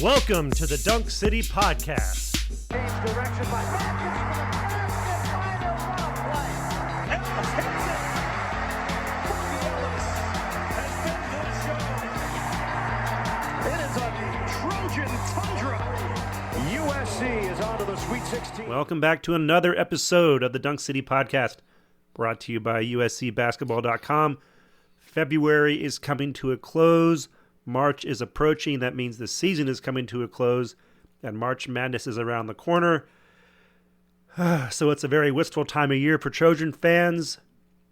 Welcome to the Dunk City Podcast. Change direction by Matthews for the final play. Ellis hits it. Bobby Ellis has been good show. It is a Trojan tundra. USC is on to the Sweet 16. Welcome back to another episode of the Dunk City Podcast, brought to you by USCBasketball.com. February is coming to a close. March is approaching. That means the season is coming to a close, and March Madness is around the corner. So it's a very wistful time of year for Trojan fans.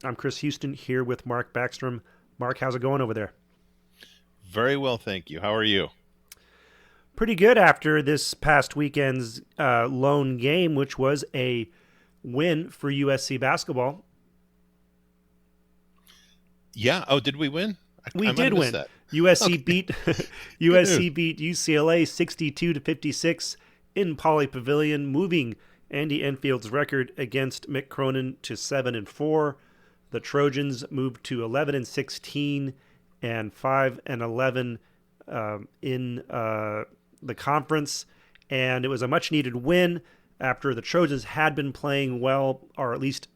I'm Chris Houston here with Mark Backstrom. Mark, how's it going over there? Very well, thank you. How are you? Pretty good after this past weekend's lone game, which was a win for USC basketball. Yeah. Oh, did we win? We did win. That. USC beat USC beat UCLA 62-56 in Pauley Pavilion, moving Andy Enfield's record against Mick Cronin to 7-4. The Trojans moved to 11-16 and 5-11 in the conference, and it was a much-needed win after the Trojans had been playing well, or at least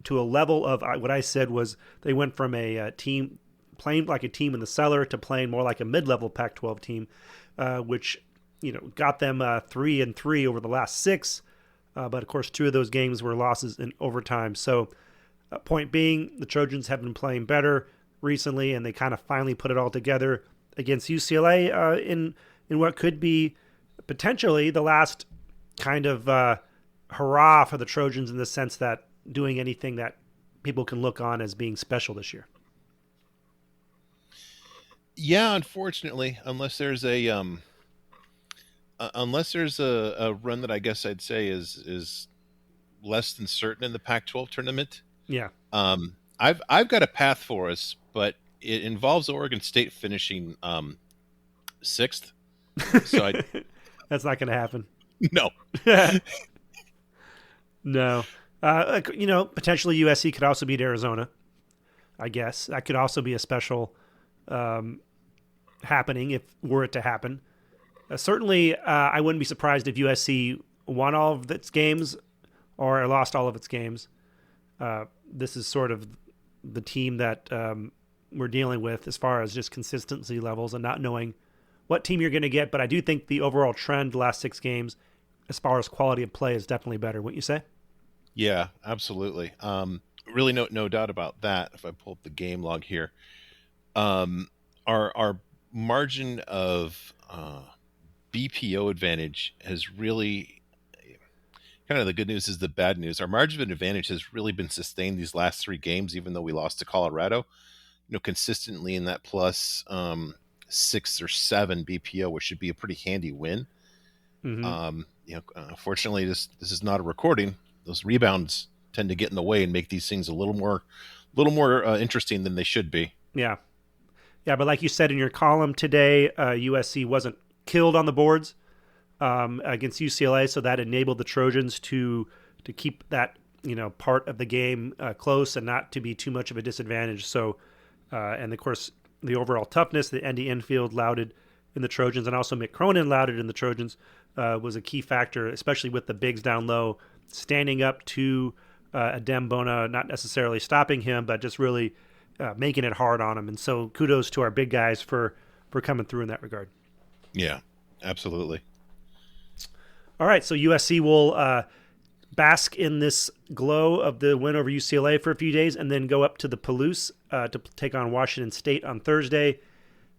to a level of what I said was they went from a team playing like a team in the cellar to playing more like a mid-level Pac-12 team, which got them 3-3 over the last 6. But of course, 2 of those games were losses in overtime. So, point being, the Trojans have been playing better recently, and they kind of finally put it all together against UCLA in what could be potentially the last kind of hurrah for the Trojans in the sense that doing anything that people can look on as being special this year. Yeah, unfortunately, unless there's a run that I guess I'd say is less than certain in the Pac-12 tournament. Yeah. I've got a path for us, but it involves Oregon State finishing 6th. So that's not going to happen. No. No. Potentially USC could also beat Arizona. I guess that could also be a special happening if were it to happen. Certainly, I wouldn't be surprised if USC won all of its games or lost all of its games. This is sort of the team that we're dealing with as far as just consistency levels and not knowing what team you're going to get. But I do think the overall trend the last 6 games, as far as quality of play, is definitely better. Wouldn't you say? Yeah, absolutely. Really, no doubt about that. If I pull up the game log here, our margin of BPO advantage has really kind of the good news is the bad news. Our margin of advantage has really been sustained these last 3 games, even though we lost to Colorado. Consistently in that plus 6 or 7 BPO, which should be a pretty handy win. Mm-hmm. Unfortunately, this is not a recording. Those rebounds tend to get in the way and make these things a little more interesting than they should be. Yeah. Yeah, but like you said in your column today, USC wasn't killed on the boards against UCLA, so that enabled the Trojans to keep that part of the game close and not to be too much of a disadvantage. So, and of course, the overall toughness that Andy Enfield lauded in the Trojans, and also Mick Cronin lauded in the Trojans, was a key factor, especially with the bigs down low, standing up to Adem Bona, not necessarily stopping him, but just really making it hard on him. And so kudos to our big guys for coming through in that regard. Yeah, absolutely. All right, so USC will bask in this glow of the win over UCLA for a few days and then go up to the Palouse to take on Washington State on Thursday.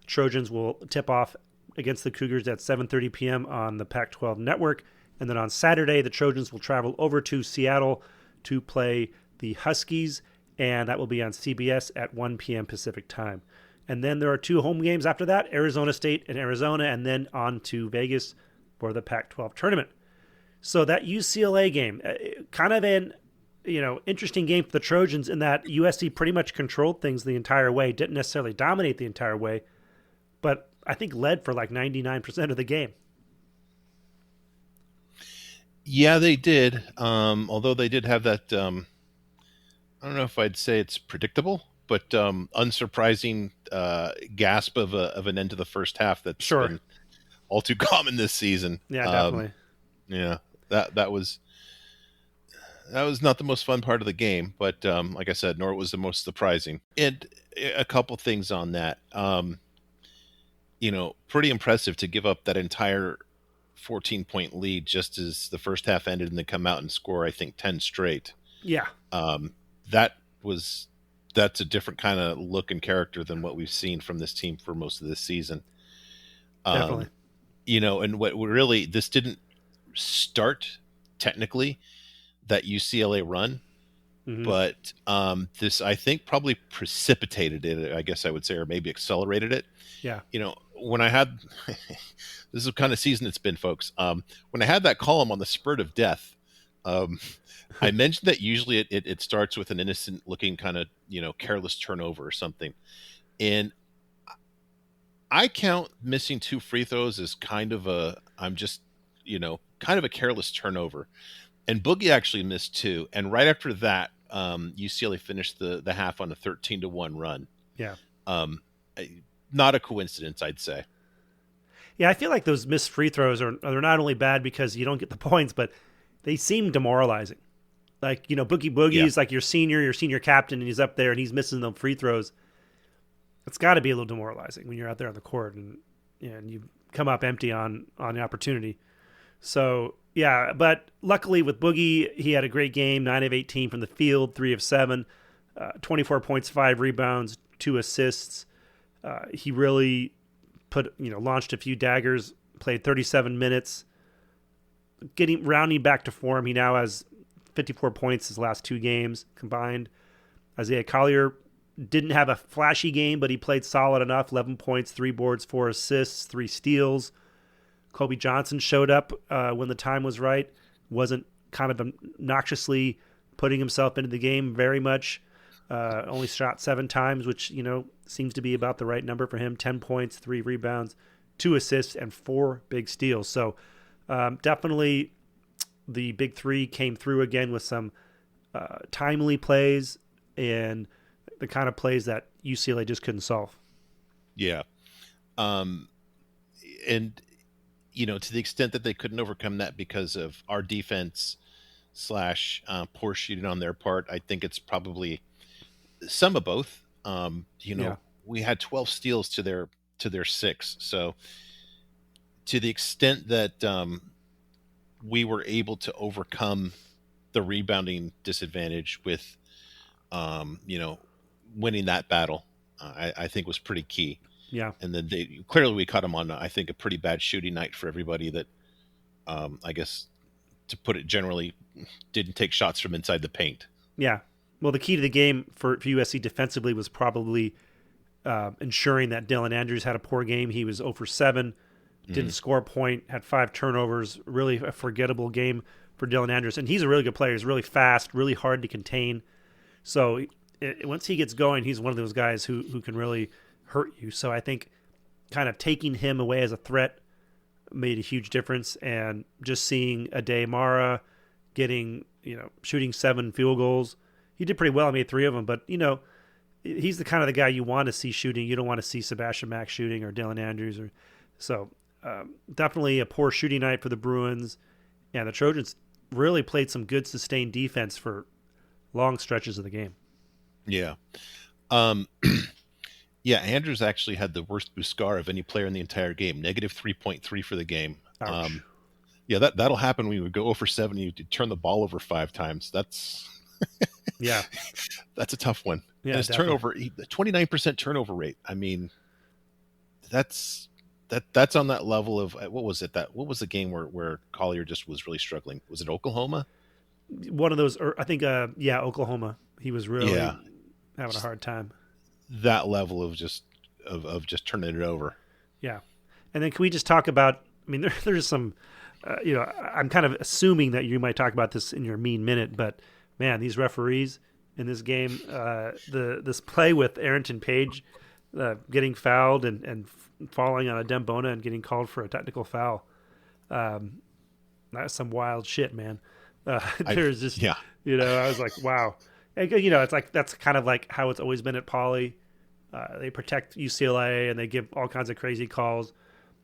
Trojans will tip off against the Cougars at 7:30 p.m. on the Pac-12 network. And then on Saturday, the Trojans will travel over to Seattle to play the Huskies, and that will be on CBS at 1 p.m. Pacific time. And then there are 2 home games after that, Arizona State and Arizona, and then on to Vegas for the Pac-12 tournament. So that UCLA game, kind of an interesting game for the Trojans in that USC pretty much controlled things the entire way, didn't necessarily dominate the entire way, but I think led for like 99% of the game. Yeah, they did. Although they did have that, I don't know if I'd say it's predictable, but unsurprising gasp of an end to the first half that's sure. been all too common this season. Yeah, definitely. Yeah, that was not the most fun part of the game, but like I said, nor was the most surprising. And a couple things on that. Pretty impressive to give up that entire 14-point lead just as the first half ended and then come out and score, I think, 10 straight. Yeah. That's a different kind of look and character than what we've seen from this team for most of this season. Definitely. And what really, this didn't start technically that UCLA run, but this, I think, probably precipitated it, I guess I would say, or maybe accelerated it. Yeah. When I had this is the kind of season it's been, folks. When I had that column on the spurt of death, I mentioned that usually it starts with an innocent looking kind of careless turnover or something, and I count missing 2 free throws as kind of a careless turnover, and Boogie actually missed 2, and right after that, UCLA finished the half on a 13-1 run. Yeah. Not a coincidence, I'd say. Yeah, I feel like those missed free throws are not only bad because you don't get the points, but they seem demoralizing. Like, Boogie is like your senior captain, and he's up there and he's missing them free throws. It's got to be a little demoralizing when you're out there on the court and you come up empty on the opportunity. So, yeah, but luckily with Boogie, he had a great game, 9 of 18 from the field, 3 of 7, 24 points, 5 rebounds, 2 assists. He really launched a few daggers, played 37 minutes, rounding back to form. He now has 54 points his last 2 games combined. Isaiah Collier didn't have a flashy game, but he played solid enough. 11 points, 3 boards, 4 assists, 3 steals. Kobe Johnson showed up when the time was right. Wasn't kind of obnoxiously putting himself into the game very much. Only shot 7 times, which, seems to be about the right number for him. 10 points, 3 rebounds, 2 assists, and 4 big steals. So definitely the big 3 came through again with some timely plays and the kind of plays that UCLA just couldn't solve. Yeah. And, to the extent that they couldn't overcome that because of our defense / poor shooting on their part, I think it's probably some of both. We had 12 steals to their 6. So to the extent that we were able to overcome the rebounding disadvantage with, winning that battle, I think was pretty key. Yeah. And then we caught them on, I think, a pretty bad shooting night for everybody that, I guess, to put it generally, didn't take shots from inside the paint. Yeah. Well, the key to the game for USC defensively was probably ensuring that Dylan Andrews had a poor game. He was 0 for 7, didn't score a point, had 5 turnovers, really a forgettable game for Dylan Andrews. And he's a really good player. He's really fast, really hard to contain. So once he gets going, he's one of those guys who can really hurt you. So I think kind of taking him away as a threat made a huge difference. And just seeing Ade Mara getting, shooting 7 field goals. He did pretty well. I made 3 of them, but he's the kind of the guy you want to see shooting. You don't want to see Sebastian Mack shooting or Dylan Andrews so definitely a poor shooting night for the Bruins, and the Trojans really played some good sustained defense for long stretches of the game. Yeah. Yeah, Andrews actually had the worst Buscar of any player in the entire game, negative 3.3 for the game. Yeah, that'll happen when you would go 0 for 7 and you turn the ball over 5 times. That's yeah, that's a tough one. Yeah, and his turnover, 29% turnover rate. I mean, that's on that level of what was the game where Collier just was really struggling? Was it Oklahoma? One of those, or I think, Oklahoma. He was really having a hard time. That level of just turning it over. Yeah, and then can we just talk about? I mean, there's some. I'm kind of assuming that you might talk about this in your mean minute, but man, these referees in this game, this play with Arrington Page getting fouled and falling on a Dembona and getting called for a technical foul. That's some wild shit, man. There's just, I was like, wow. And, it's like that's kind of like how it's always been at Pauley. They protect UCLA and they give all kinds of crazy calls.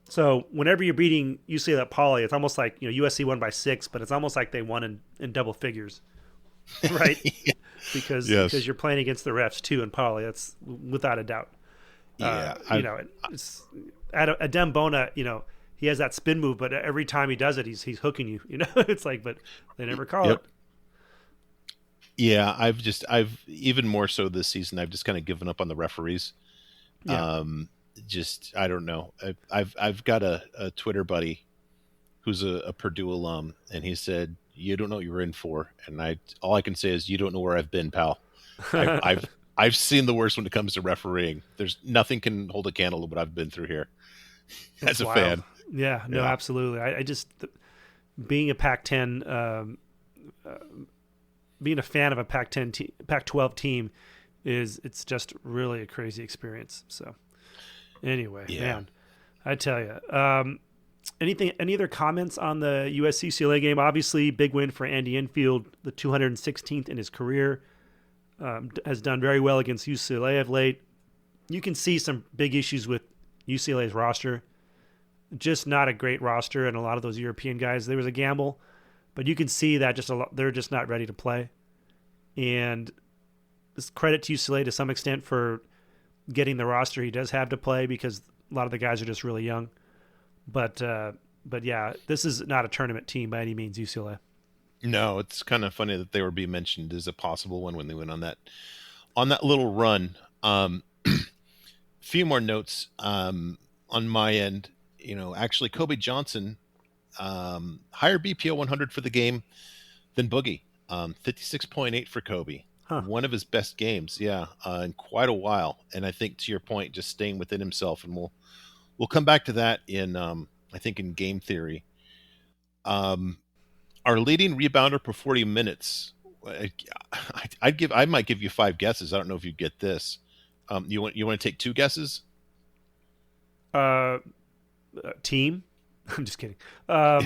So whenever you're beating UCLA at Pauley, it's almost like USC won by 6, but it's almost like they won in double figures, right? Because you're playing against the refs too in Pauley. That's without a doubt. Yeah, it's Adem Bona. He has that spin move, but every time he does it, he's hooking you. It's like, but they never call it. Yeah, I've even more so this season. I've just kind of given up on the referees. Yeah. I don't know. I've got a Twitter buddy who's a Purdue alum, and he said, "You don't know what you're in for." And all I can say is, "You don't know where I've been, pal." I've seen the worst when it comes to refereeing. There's nothing can hold a candle to what I've been through here as a fan. Yeah, no, absolutely. I just being a Pac-10, being a fan of a Pac-12 team it's just really a crazy experience. So anyway, man, I tell you, any other comments on the USC-UCLA game? Obviously, big win for Andy Enfield, the 216th in his career. Has done very well against UCLA of late. You can see some big issues with UCLA's roster. Just not a great roster, and a lot of those European guys, there was a gamble, but you can see that they're just not ready to play. And this credit to UCLA to some extent for getting the roster he does have to play, because a lot of the guys are just really young. But yeah, this is not a tournament team by any means, UCLA. No, it's kind of funny that they were being mentioned as a possible one when they went on that little run. Few more notes on my end. Actually, Kobe Johnson higher BPO 100 for the game than Boogie. 56.8 for Kobe. Huh. One of his best games, in quite a while. And I think, to your point, just staying within himself, and we'll come back to that in I think in game theory. Our leading rebounder per 40 minutes. I might give you 5 guesses. I don't know if you get this. You want to take 2 guesses? Team. I'm just kidding. I'll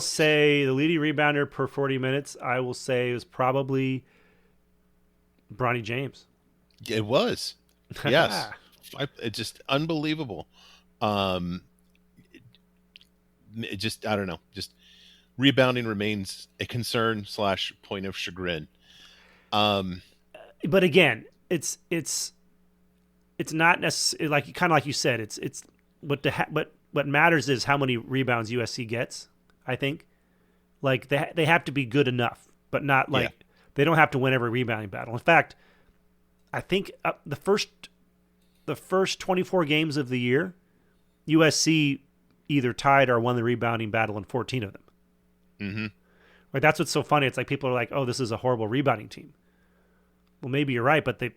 say the leading rebounder per 40 minutes. I will say it was probably Bronny James. It was. Yes. It's just unbelievable. It just, I don't know. Just rebounding remains a concern / point of chagrin. But again, it's not necessarily like you said. It's what matters is how many rebounds USC gets. I think like they have to be good enough, but not like they don't have to win every rebounding battle. In fact, I think the first 24 games of the year, USC either tied or won the rebounding battle in 14 of them. Mm-hmm. Like that's what's so funny. It's like people are like, "Oh, this is a horrible rebounding team." Well, maybe you're right, but they're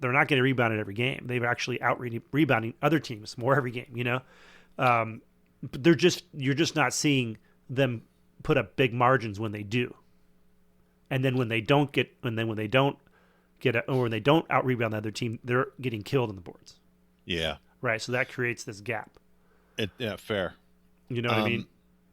not getting rebounded every game. They're actually out rebounding other teams more every game. But you're just not seeing them put up big margins when they do. And then when they don't out rebound the other team, they're getting killed on the boards. Yeah. Right. So that creates this gap. Yeah, fair. You know what I mean?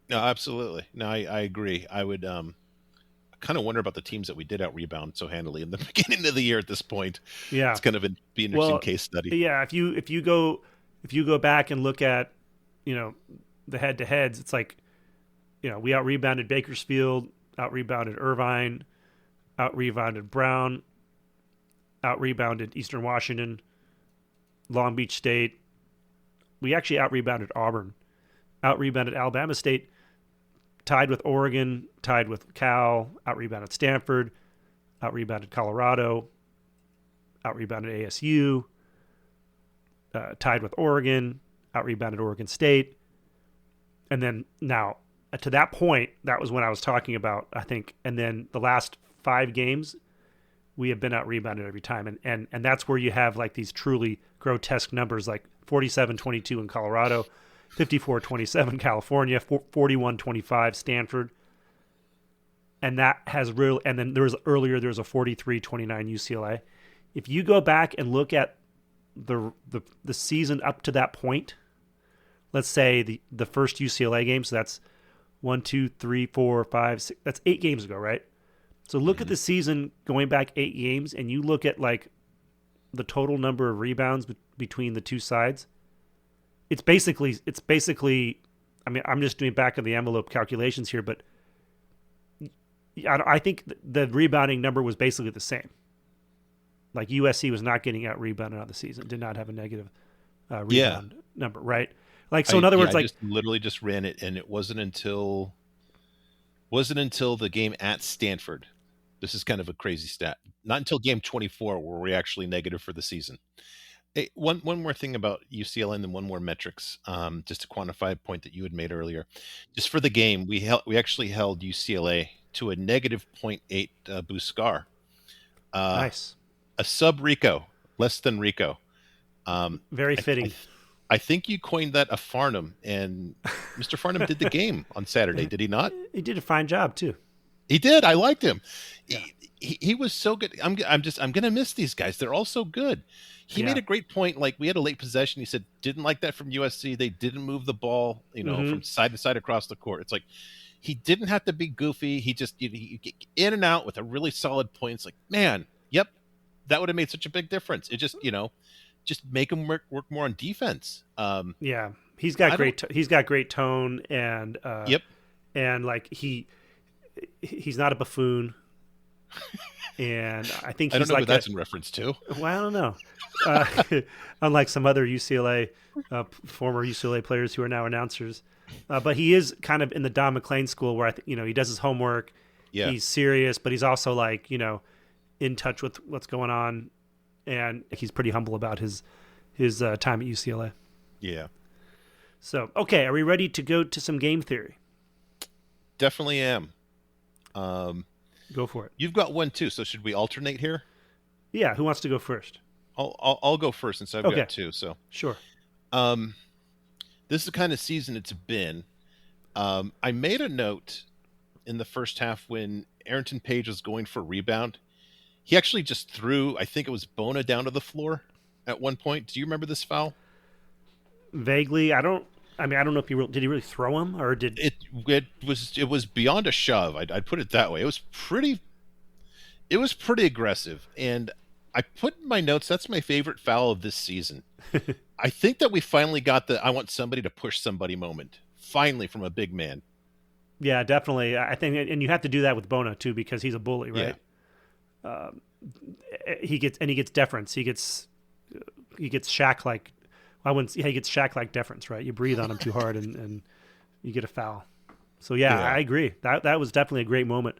No, absolutely. No, I agree. I would kind of wonder about the teams that we did out rebound so handily in the beginning of the year at this point. Yeah. It's kind of be an interesting case study. Yeah, if you go back and look at, the head to heads, it's like, we out rebounded Bakersfield, out rebounded Irvine, out rebounded Brown, out rebounded Eastern Washington, Long Beach State. We actually out rebounded Auburn, out rebounded Alabama State, tied with Oregon, tied with Cal, out rebounded Stanford, out rebounded Colorado, out rebounded ASU, tied with Oregon, out rebounded Oregon State. And then now to that point, that was when I was talking about, I think, and then the last 5 games, we have been out rebounded every time. And that's where you have like these truly grotesque numbers like 47-22 in Colorado, 54-27 California, 41-25 Stanford. And that has and then there was a 43-29 UCLA. If you go back and look at the season up to that point, let's say the first UCLA game, so that's 1, 2, 3, 4, 5, 6, that's 8 games ago, right? So look at the season going back 8 games, and you look at like the total number of rebounds between the two sides. it's basically. I mean, I'm just doing back of the envelope calculations here, but I think the rebounding number was basically the same. Like USC was not getting out rebounded on the season, did not have a negative rebound number, right? Like, so in other words, I like just literally just ran it, and it wasn't until the game at Stanford. This is kind of a crazy stat. Not until game 24 were we actually negative for the season. Hey, one more thing about UCLA, and then one more metrics, just to quantify a point that you had made earlier. Just for the game, we actually held UCLA to a negative -0.8 Buscar. nice, A sub Rico, less than Rico. very fitting. I think you coined that a Farnham, and Mr. Farnham did the game on Saturday, did he not? He did a fine job too. He did. I liked him. Yeah. He was so good. I'm gonna miss these guys. They're all so good. He made a great point. Like, we had a late possession. He said, didn't like that from USC. They didn't move the ball, from side to side across the court. It's like, he didn't have to be goofy. He just he get in and out with a really solid point. It's like, man, yep, that would have made such a big difference. It just just make him work more on defense. Yeah, he's got great tone, and and like he's not a buffoon. And I think I don't he's know like what that's in reference to. Well, I don't know. Unlike some other former UCLA players who are now announcers, but he is kind of in the Don McClain school, where I think he does his homework. Yeah, he's serious, but he's also like in touch with what's going on, and he's pretty humble about his time at UCLA. Yeah. So, okay, are we ready to go to some game theory? Definitely am. Go for it. You've got one too, so should we alternate here? Yeah, who wants to go first? I'll go first since I've got two. So sure. This is the kind of season it's been. I made a note in the first half when Arrington Page was going for a rebound. He actually just threw, I think it was Bona, down to the floor at one point. Do you remember this foul? Vaguely. I don't know if did he really throw him, or did it was beyond a shove. I'd put it that way. It was pretty aggressive, and I put in my notes, that's my favorite foul of this season. I think that we finally got the I want somebody to push somebody moment finally from a big man. Yeah, definitely. I think, and you have to do that with Bona too, because he's a bully, right? Yeah. He gets deference. He gets Shaq like. He gets Shaq-like deference, right? You breathe on him too hard, and you get a foul. So yeah, I agree. That was definitely a great moment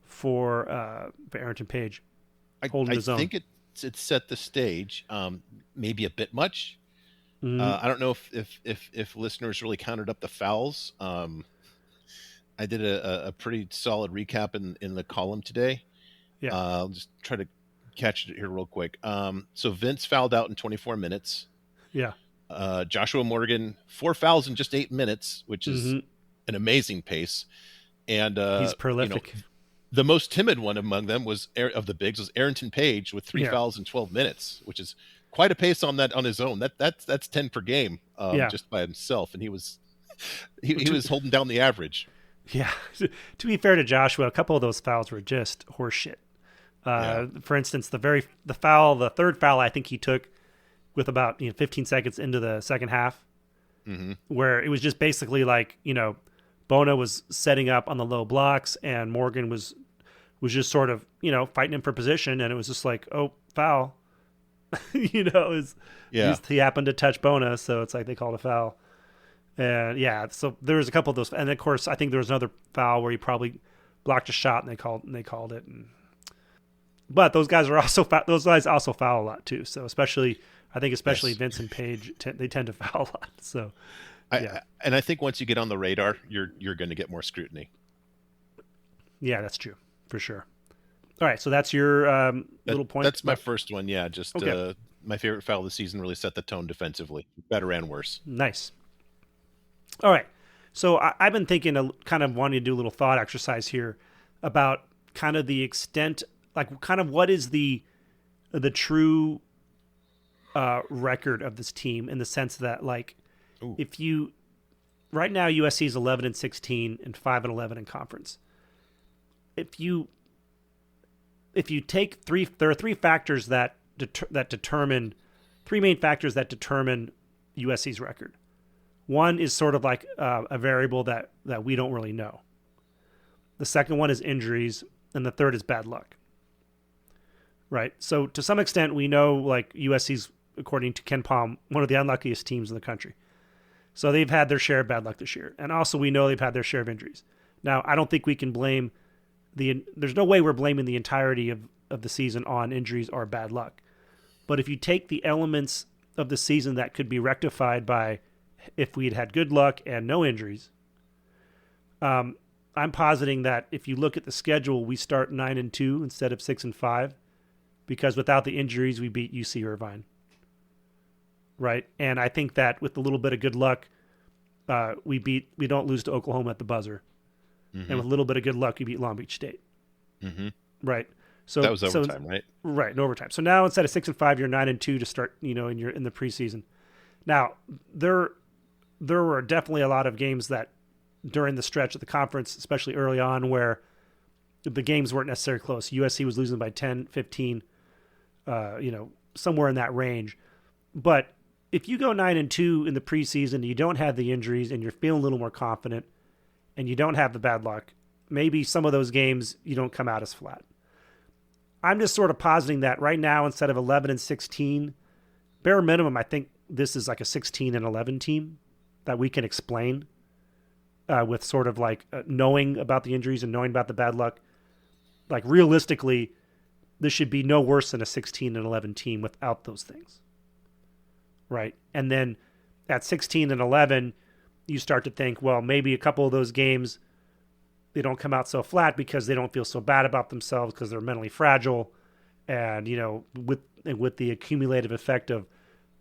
for Arrington Page holding his own. I think it set the stage, maybe a bit much. Mm-hmm. I don't know if listeners really counted up the fouls. I did a pretty solid recap in the column today. Yeah, I'll just try to catch it here real quick. So Vince fouled out in 24 minutes. Yeah. Joshua Morgan, 4 fouls in just 8 minutes, which is an amazing pace. And he's prolific. The most timid one among them was Arrington Page with 3 fouls in 12 minutes, which is quite a pace on his own. That's 10 per game just by himself, and he was holding down the average. Yeah. To be fair to Joshua, a couple of those fouls were just horseshit. For instance, the third foul I think he took with about 15 seconds into the second half, where it was just basically like Bona was setting up on the low blocks, and Morgan was just sort of fighting him for position, and it was just like, oh, foul. He happened to touch Bona, so it's like they called a foul. And so there was a couple of those, and of course I think there was another foul where he probably blocked a shot, and they called it. But those guys also foul a lot too. So especially Vince and Page, they tend to foul a lot. So, and I think once you get on the radar, you're going to get more scrutiny. Yeah, that's true for sure. All right, so that's your little point. That's my first one. Yeah, just my favorite foul of the season really set the tone defensively, better and worse. Nice. All right, so I've been thinking, kind of wanting to do a little thought exercise here about kind of the extent, like kind of what is the true record of this team, in the sense that, like, if you right now USC is 11-16 and 5-11 in conference. If you take there are three main factors that determine USC's record. One is sort of like a variable that we don't really know. The second one is injuries, and the third is bad luck. Right? So to some extent, we know like USC's, according to Ken Palm, one of the unluckiest teams in the country. So they've had their share of bad luck this year. And also we know they've had their share of injuries. Now, I don't think we can blame there's no way we're blaming the entirety of the season on injuries or bad luck. But if you take the elements of the season that could be rectified by if we'd had good luck and no injuries, I'm positing that if you look at the schedule, we start 9-2 instead of 6-5, because without the injuries, we beat UC Irvine. Right? And I think that with a little bit of good luck, we don't lose to Oklahoma at the buzzer. Mm-hmm. And with a little bit of good luck, we beat Long Beach State. Mm-hmm. Right? So that was overtime, right? Right, in overtime. So now instead of 6-5, you're 9-2 to start, in the preseason. Now, there were definitely a lot of games that during the stretch of the conference, especially early on, where the games weren't necessarily close. USC was losing by 10, 15, somewhere in that range. But if you go 9-2 in the preseason and you don't have the injuries and you're feeling a little more confident and you don't have the bad luck, maybe some of those games you don't come out as flat. I'm just sort of positing that right now, instead of 11-16, bare minimum, I think this is like a 16-11 team that we can explain with sort of like knowing about the injuries and knowing about the bad luck. Like realistically, this should be no worse than a 16-11 team without those things. Right. And then at 16-11, you start to think, well, maybe a couple of those games, they don't come out so flat because they don't feel so bad about themselves because they're mentally fragile. And, with the accumulative effect of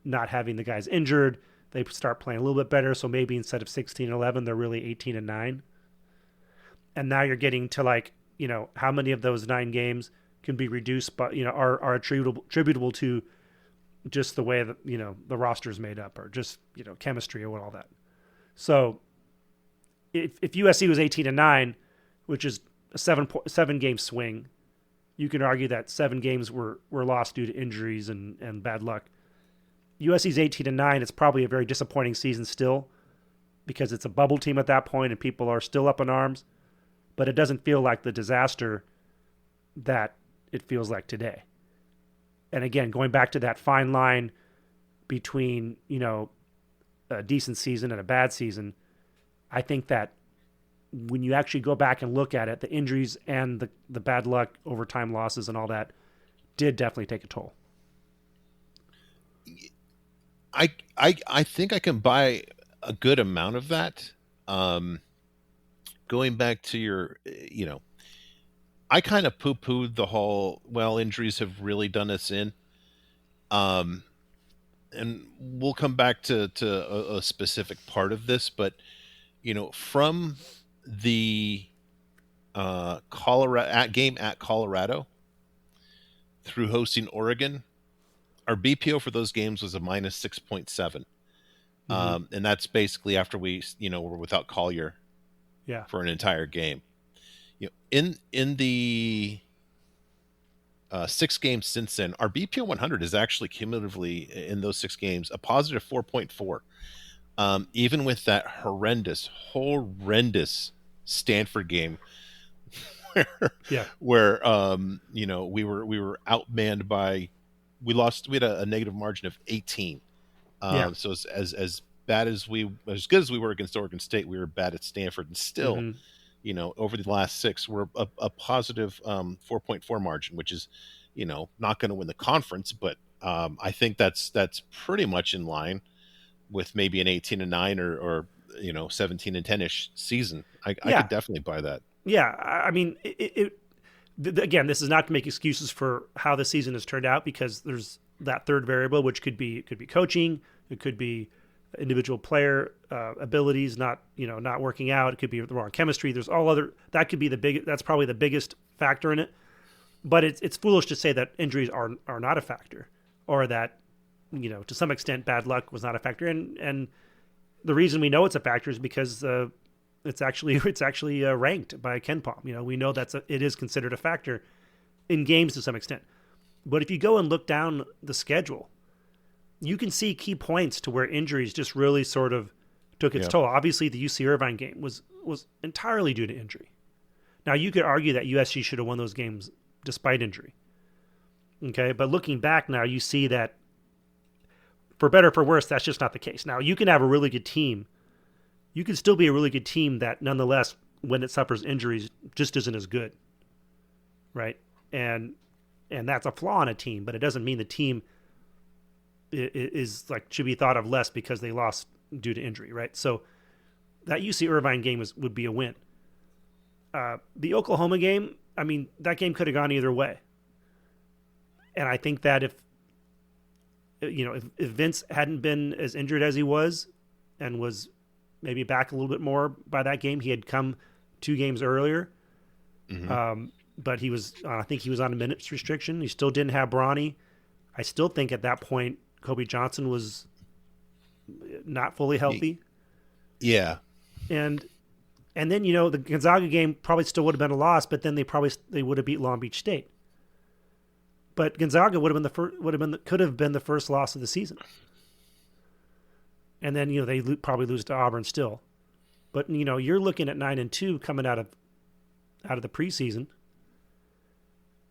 not having the guys injured, they start playing a little bit better. So maybe instead of 16-11, they're really 18-9. And now you're getting to like, how many of those 9 games can be reduced, but, are attributable to just the way that, the roster is made up, or just, chemistry or all that. So if USC was 18-9, which is a 7-game swing, you can argue that 7 games were lost due to injuries and bad luck. USC's 18-9, it's probably a very disappointing season still, because it's a bubble team at that point and people are still up in arms, but it doesn't feel like the disaster that it feels like today. And again, going back to that fine line between, a decent season and a bad season, I think that when you actually go back and look at it, the injuries and the bad luck, overtime losses and all that did definitely take a toll. I think I can buy a good amount of that. Going back to your, I kind of poo-pooed the whole, injuries have really done us in. And we'll come back to a specific part of this, but, from the game at Colorado through hosting Oregon, our BPO for those games was a minus 6.7. Mm-hmm. And that's basically after we, were without Collier for an entire game. In the 6 games since then, our BPO 100 is actually cumulatively in those 6 games a positive 4.4. Even with that horrendous Stanford game where we were outmanned by, we had a negative margin of 18. So as good as we were against Oregon State, we were bad at Stanford, and still, over the last 6, we're a positive 4.4 margin, which is, not going to win the conference, but I think that's pretty much in line with maybe an 18-9 or 17-10-ish season. I could definitely buy that. Yeah, I mean, again, this is not to make excuses for how the season has turned out, because there's that third variable, which could be coaching, it could be individual player abilities not working out, it could be the wrong chemistry. There's all other, that could be that's probably the biggest factor in it. But it's foolish to say that injuries are not a factor, or that to some extent bad luck was not a factor. And the reason we know it's a factor is because it's actually ranked by Ken Palm. We know it is considered a factor in games to some extent. But if you go and look down the schedule, you can see key points to where injuries just really sort of took its toll. Obviously, the UC Irvine game was entirely due to injury. Now, you could argue that USC should have won those games despite injury. Okay, but looking back now, you see that for better or for worse, that's just not the case. Now, you can have a really good team. You can still be a really good team that nonetheless, when it suffers injuries, just isn't as good. Right? And that's a flaw in a team, but it doesn't mean the team is like should be thought of less because they lost due to injury, right? So that UC Irvine game would be a win. The Oklahoma game, I mean, that game could have gone either way. And I think that if Vince hadn't been as injured as he was and was maybe back a little bit more by that game, he had come 2 games earlier. Mm-hmm. But he was, I think he was on a minutes restriction. He still didn't have Bronny. I still think at that point, Kobe Johnson was not fully healthy. Yeah. And then, the Gonzaga game probably still would have been a loss, but then they would have beat Long Beach State. But Gonzaga could have been the first loss of the season. And then, they probably lose to Auburn still. But, you're looking at 9-2 coming out of the preseason.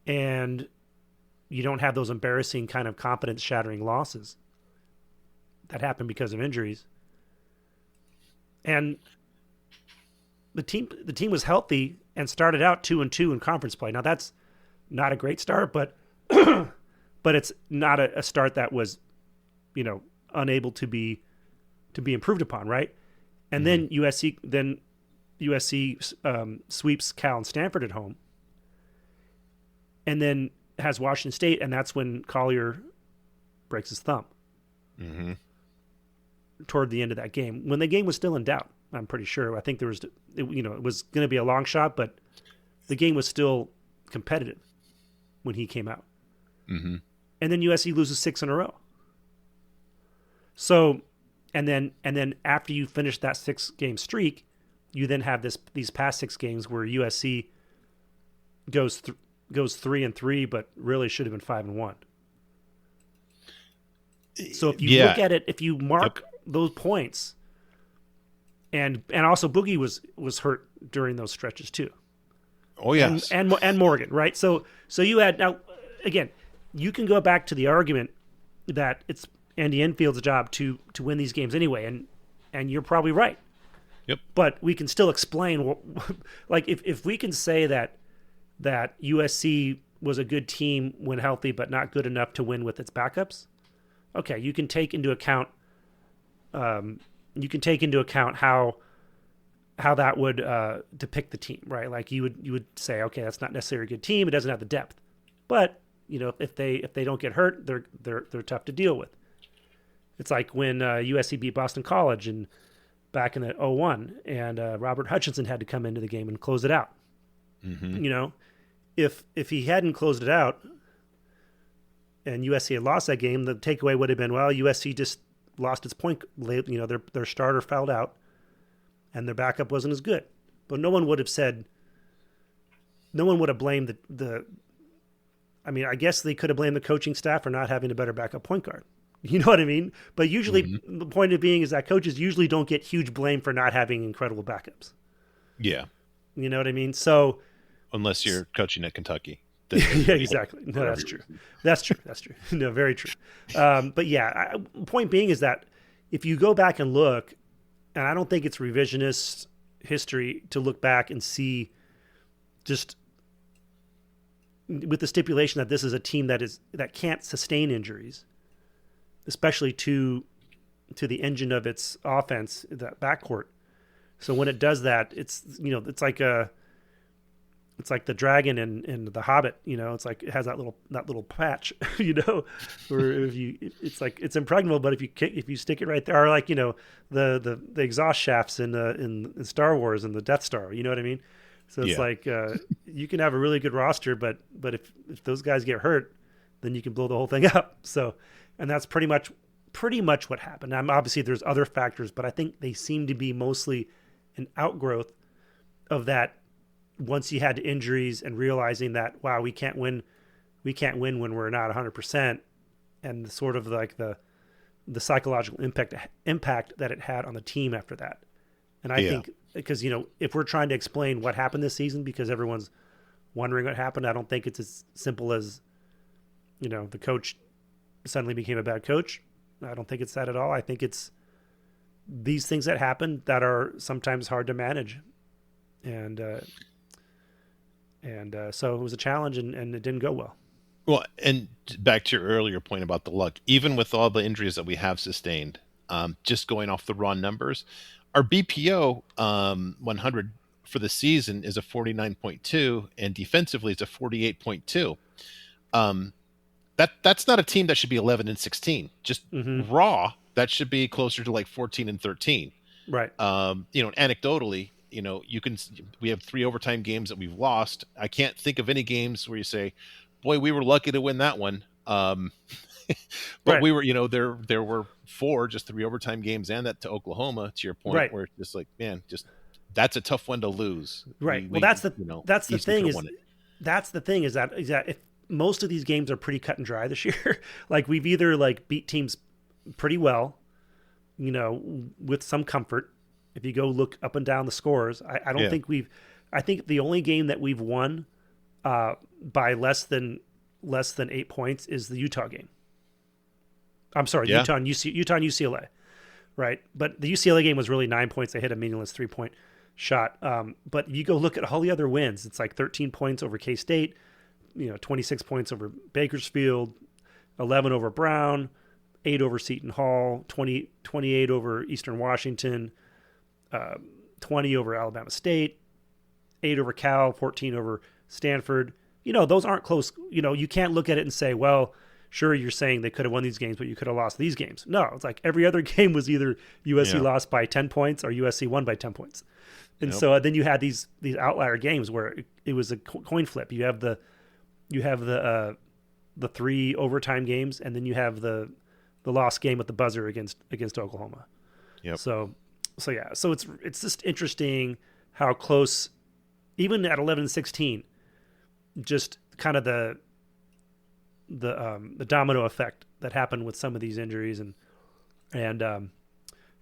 And you don't have those embarrassing kind of confidence-shattering losses that happen because of injuries. And the team was healthy and started out 2-2 in conference play. Now that's not a great start, but but it's not a start that was, unable to be improved upon, right? And then USC sweeps Cal and Stanford at home. And then has Washington State, and that's when Collier breaks his thumb. Mm-hmm. Toward the end of that game, when the game was still in doubt, I'm pretty sure. I think it was going to be a long shot, but the game was still competitive when he came out. Mm-hmm. And then USC loses 6 in a row. So, and then after you finish that 6-game streak, you then have these past 6 games where USC goes 3-3, but really should have been 5-1. So if you look at it, if you mark those points, and also Boogie was hurt during those stretches too. Oh yes, and Morgan, right? So you had now again, you can go back to the argument that it's Andy Enfield's job to win these games anyway, and you're probably right. Yep. But we can still explain, like if we can say that USC was a good team when healthy, but not good enough to win with its backups. Okay, you can take into account. You can take into account how that would depict the team, right? Like you would say, okay, that's not necessarily a good team. It doesn't have the depth, but if they don't get hurt, they're tough to deal with. It's like when USC beat Boston College and back in the 2001, and Robert Hutchinson had to come into the game and close it out. Mm-hmm. If he hadn't closed it out and USC had lost that game, the takeaway would have been, well, USC just lost its point. Their starter fouled out and their backup wasn't as good. But no one would have blamed I mean, I guess they could have blamed the coaching staff for not having a better backup point guard. You know what I mean? But usually the point of being is that coaches usually don't get huge blame for not having incredible backups. Yeah. You know what I mean? So unless you're coaching at Kentucky. Yeah, exactly. No, that's true. That's true. No, very true. But yeah, point being is that if you go back and look, and I don't think it's revisionist history to look back and see, just with the stipulation that this is a team that can't sustain injuries, especially to the engine of its offense, that backcourt. So when it does that, it's like the dragon in the Hobbit, it's like it has that little patch, where it's impregnable, but if you stick it right there, or like the exhaust shafts in Star Wars and the Death Star, you know what I mean? So it's like you can have a really good roster, but if those guys get hurt, then you can blow the whole thing up. So, and that's pretty much what happened. Obviously there's other factors, but I think they seem to be mostly an outgrowth of that. Once you had injuries and realizing that, wow, we can't win when we're not 100%, and sort of like the the psychological impact that it had on the team after that. And I think because, if we're trying to explain what happened this season because everyone's wondering what happened, I don't think it's as simple as, the coach suddenly became a bad coach. I don't think it's that at all. I think it's these things that happen that are sometimes hard to manage. And so it was a challenge and it didn't go well. Well, and back to your earlier point about the luck, even with all the injuries that we have sustained, just going off the raw numbers, our BPO 100 for the season is a 49.2 and defensively it's a 48.2. That's not a team that should be 11 and 16. Just raw, that should be closer to like 14 and 13. Right. Anecdotally, we have 3 overtime games that we've lost. I can't think of any games where you say, boy, we were lucky to win that one. But right. we were, there were 4, just 3 overtime games and that to Oklahoma, to your point, right. where it's just like, man, that's a tough one to lose. Right. That's the thing is that if most of these games are pretty cut and dry this year, like we've either like beat teams pretty well, with some comfort. If you go look up and down the scores, I don't think I think the only game that we've won by less than 8 points is the Utah game. I'm sorry, Utah and UCLA, right? But the UCLA game was really 9 points. They hit a meaningless 3-point shot. But you go look at all the other wins. It's like 13 points over K-State, 26 points over Bakersfield, 11 over Brown, 8 over Seton Hall, 28 over Eastern Washington, 20 over Alabama State, 8 over Cal, 14 over Stanford. Those aren't close. You can't look at it and say, well, sure, you're saying they could have won these games, but you could have lost these games. No, it's like every other game was either USC lost by 10 points or USC won by 10 points. And so then you had these outlier games where it was a coin flip. You have the 3 overtime games, and then you have the lost game at the buzzer against Oklahoma. Yep. So it's just interesting how close, even at 11-16, just kind of the domino effect that happened with some of these injuries, and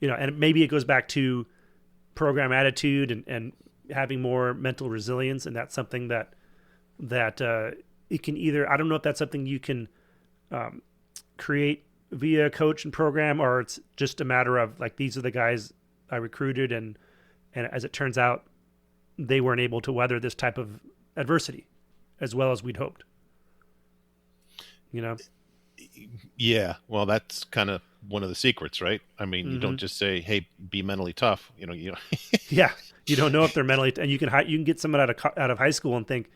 maybe it goes back to program attitude and having more mental resilience, and that's something that it can either, I don't know if that's something you can create via coach and program, or it's just a matter of like, these are the guys I recruited, and as it turns out, they weren't able to weather this type of adversity as well as we'd hoped. Yeah, well, that's kind of one of the secrets, right? I mean, you don't just say, "Hey, be mentally tough." Yeah, you don't know if they're mentally, and you can get someone out of high school and think,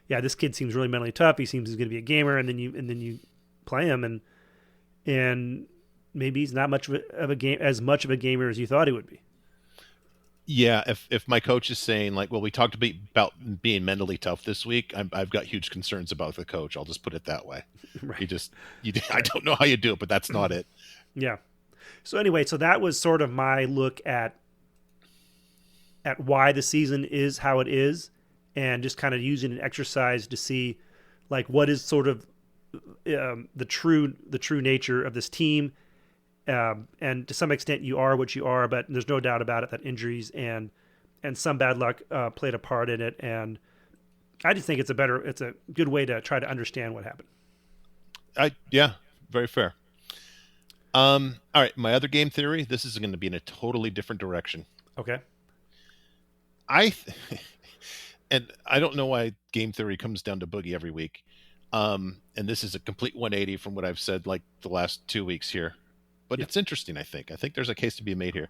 "Yeah, this kid seems really mentally tough. He seems he's going to be a gamer," and then you play him, and maybe he's not much of a gamer as you thought he would be. Yeah, if my coach is saying like, well, we talked about being mentally tough this week, I've got huge concerns about the coach. I'll just put it that way. Right. I don't know how you do it, but that's not it. Yeah. So anyway, that was sort of my look at why the season is how it is, and just kind of using an exercise to see like what is sort of the true nature of this team. And to some extent you are what you are, but there's no doubt about it that injuries and some bad luck played a part in it. And I just think it's a good way to try to understand what happened. Yeah, very fair. All right. My other game theory, this is going to be in a totally different direction. Okay. And I don't know why game theory comes down to Boogie every week. And this is a complete 180 from what I've said like the last 2 weeks here. But It's interesting, I think. I think there's a case to be made here.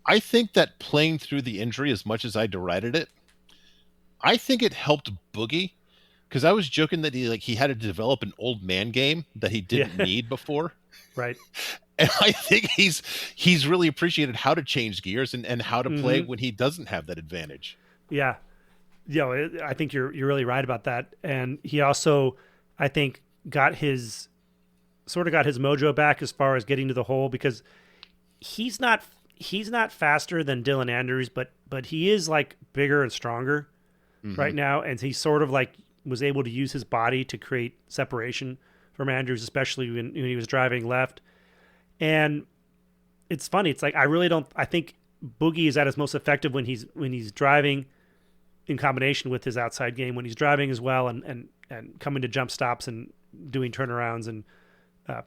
I think that playing through the injury, as much as I derided it, I think it helped Boogie, because I was joking that he had to develop an old man game that he didn't need before. Right. And I think he's really appreciated how to change gears and how to play when he doesn't have that advantage. Yeah. I think you're really right about that. And he also, I think, got his mojo back as far as getting to the hole, because he's not faster than Dylan Andrews, but he is like bigger and stronger right now, and he sort of like was able to use his body to create separation from Andrews, especially when he was driving left. And it's funny. It's like I think Boogie is at his most effective when he's driving in combination with his outside game, when he's driving as well and coming to jump stops and doing turnarounds and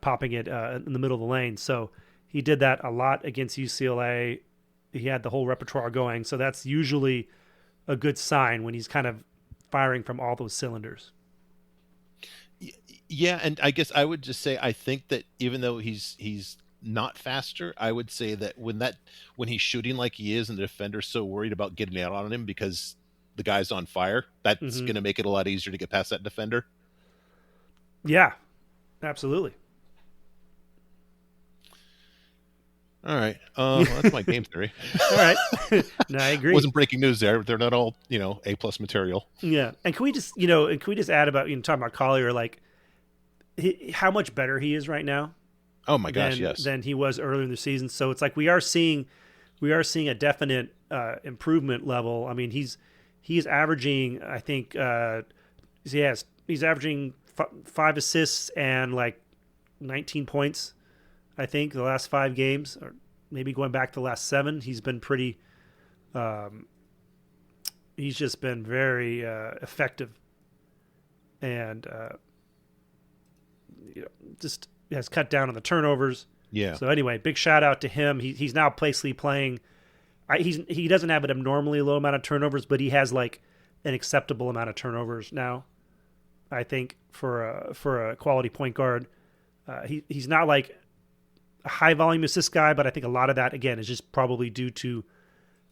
popping it in the middle of the lane. So he did that a lot against UCLA. He had the whole repertoire going. So that's usually a good sign when he's kind of firing from all those cylinders. Yeah, and I guess I would just say I think that even though he's not faster, I would say that when he's shooting like he is and the defender's so worried about getting out on him because the guy's on fire, that's going to make it a lot easier to get past that defender. Yeah, absolutely. All right. Well, that's my game theory. All right. No, I agree. Wasn't breaking news there. They're not all, A+ material. Yeah. And can we just add about, talking about Collier, like how much better he is right now? Oh my gosh, yes. Than he was earlier in the season. So it's like we are seeing a definite improvement level. I mean, he's averaging, I think, he's averaging 5 assists and like 19 points. I think the last 5 games, or maybe going back to the last 7, he's been pretty. He's just been very effective, and just has cut down on the turnovers. Yeah. So anyway, big shout out to him. He's now basically playing. He doesn't have an abnormally low amount of turnovers, but he has like an acceptable amount of turnovers now. I think for a quality point guard, he's not like a high volume assist guy, but I think a lot of that again is just probably due to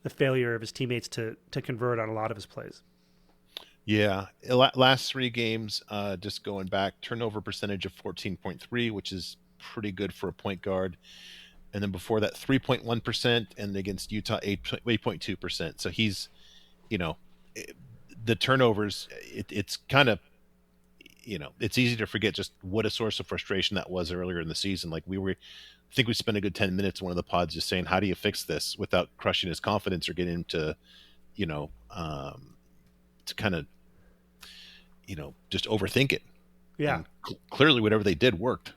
the failure of his teammates to convert on a lot of his plays. Yeah, last 3 games, just going back, turnover percentage of 14.3, which is pretty good for a point guard. And then before that, 3.1%, and against Utah, 8.2%. So he's, the turnovers, it's kind of, it's easy to forget just what a source of frustration that was earlier in the season. Like I think we spent a good 10 minutes in one of the pods just saying, how do you fix this without crushing his confidence or getting him to, to kind of, just overthink it. Yeah. Clearly whatever they did worked.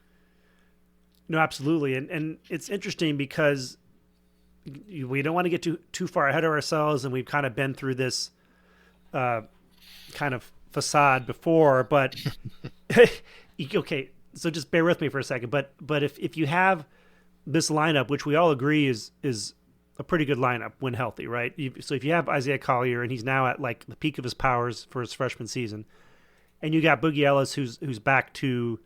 No, absolutely. And it's interesting because we don't want to get too far ahead of ourselves, and we've kind of been through this kind of facade before, but okay, so just bear with me for a second. But if you have this lineup, which we all agree is a pretty good lineup when healthy, right? So if you have Isaiah Collier, and he's now at like the peak of his powers for his freshman season, and you got Boogie Ellis, who's back to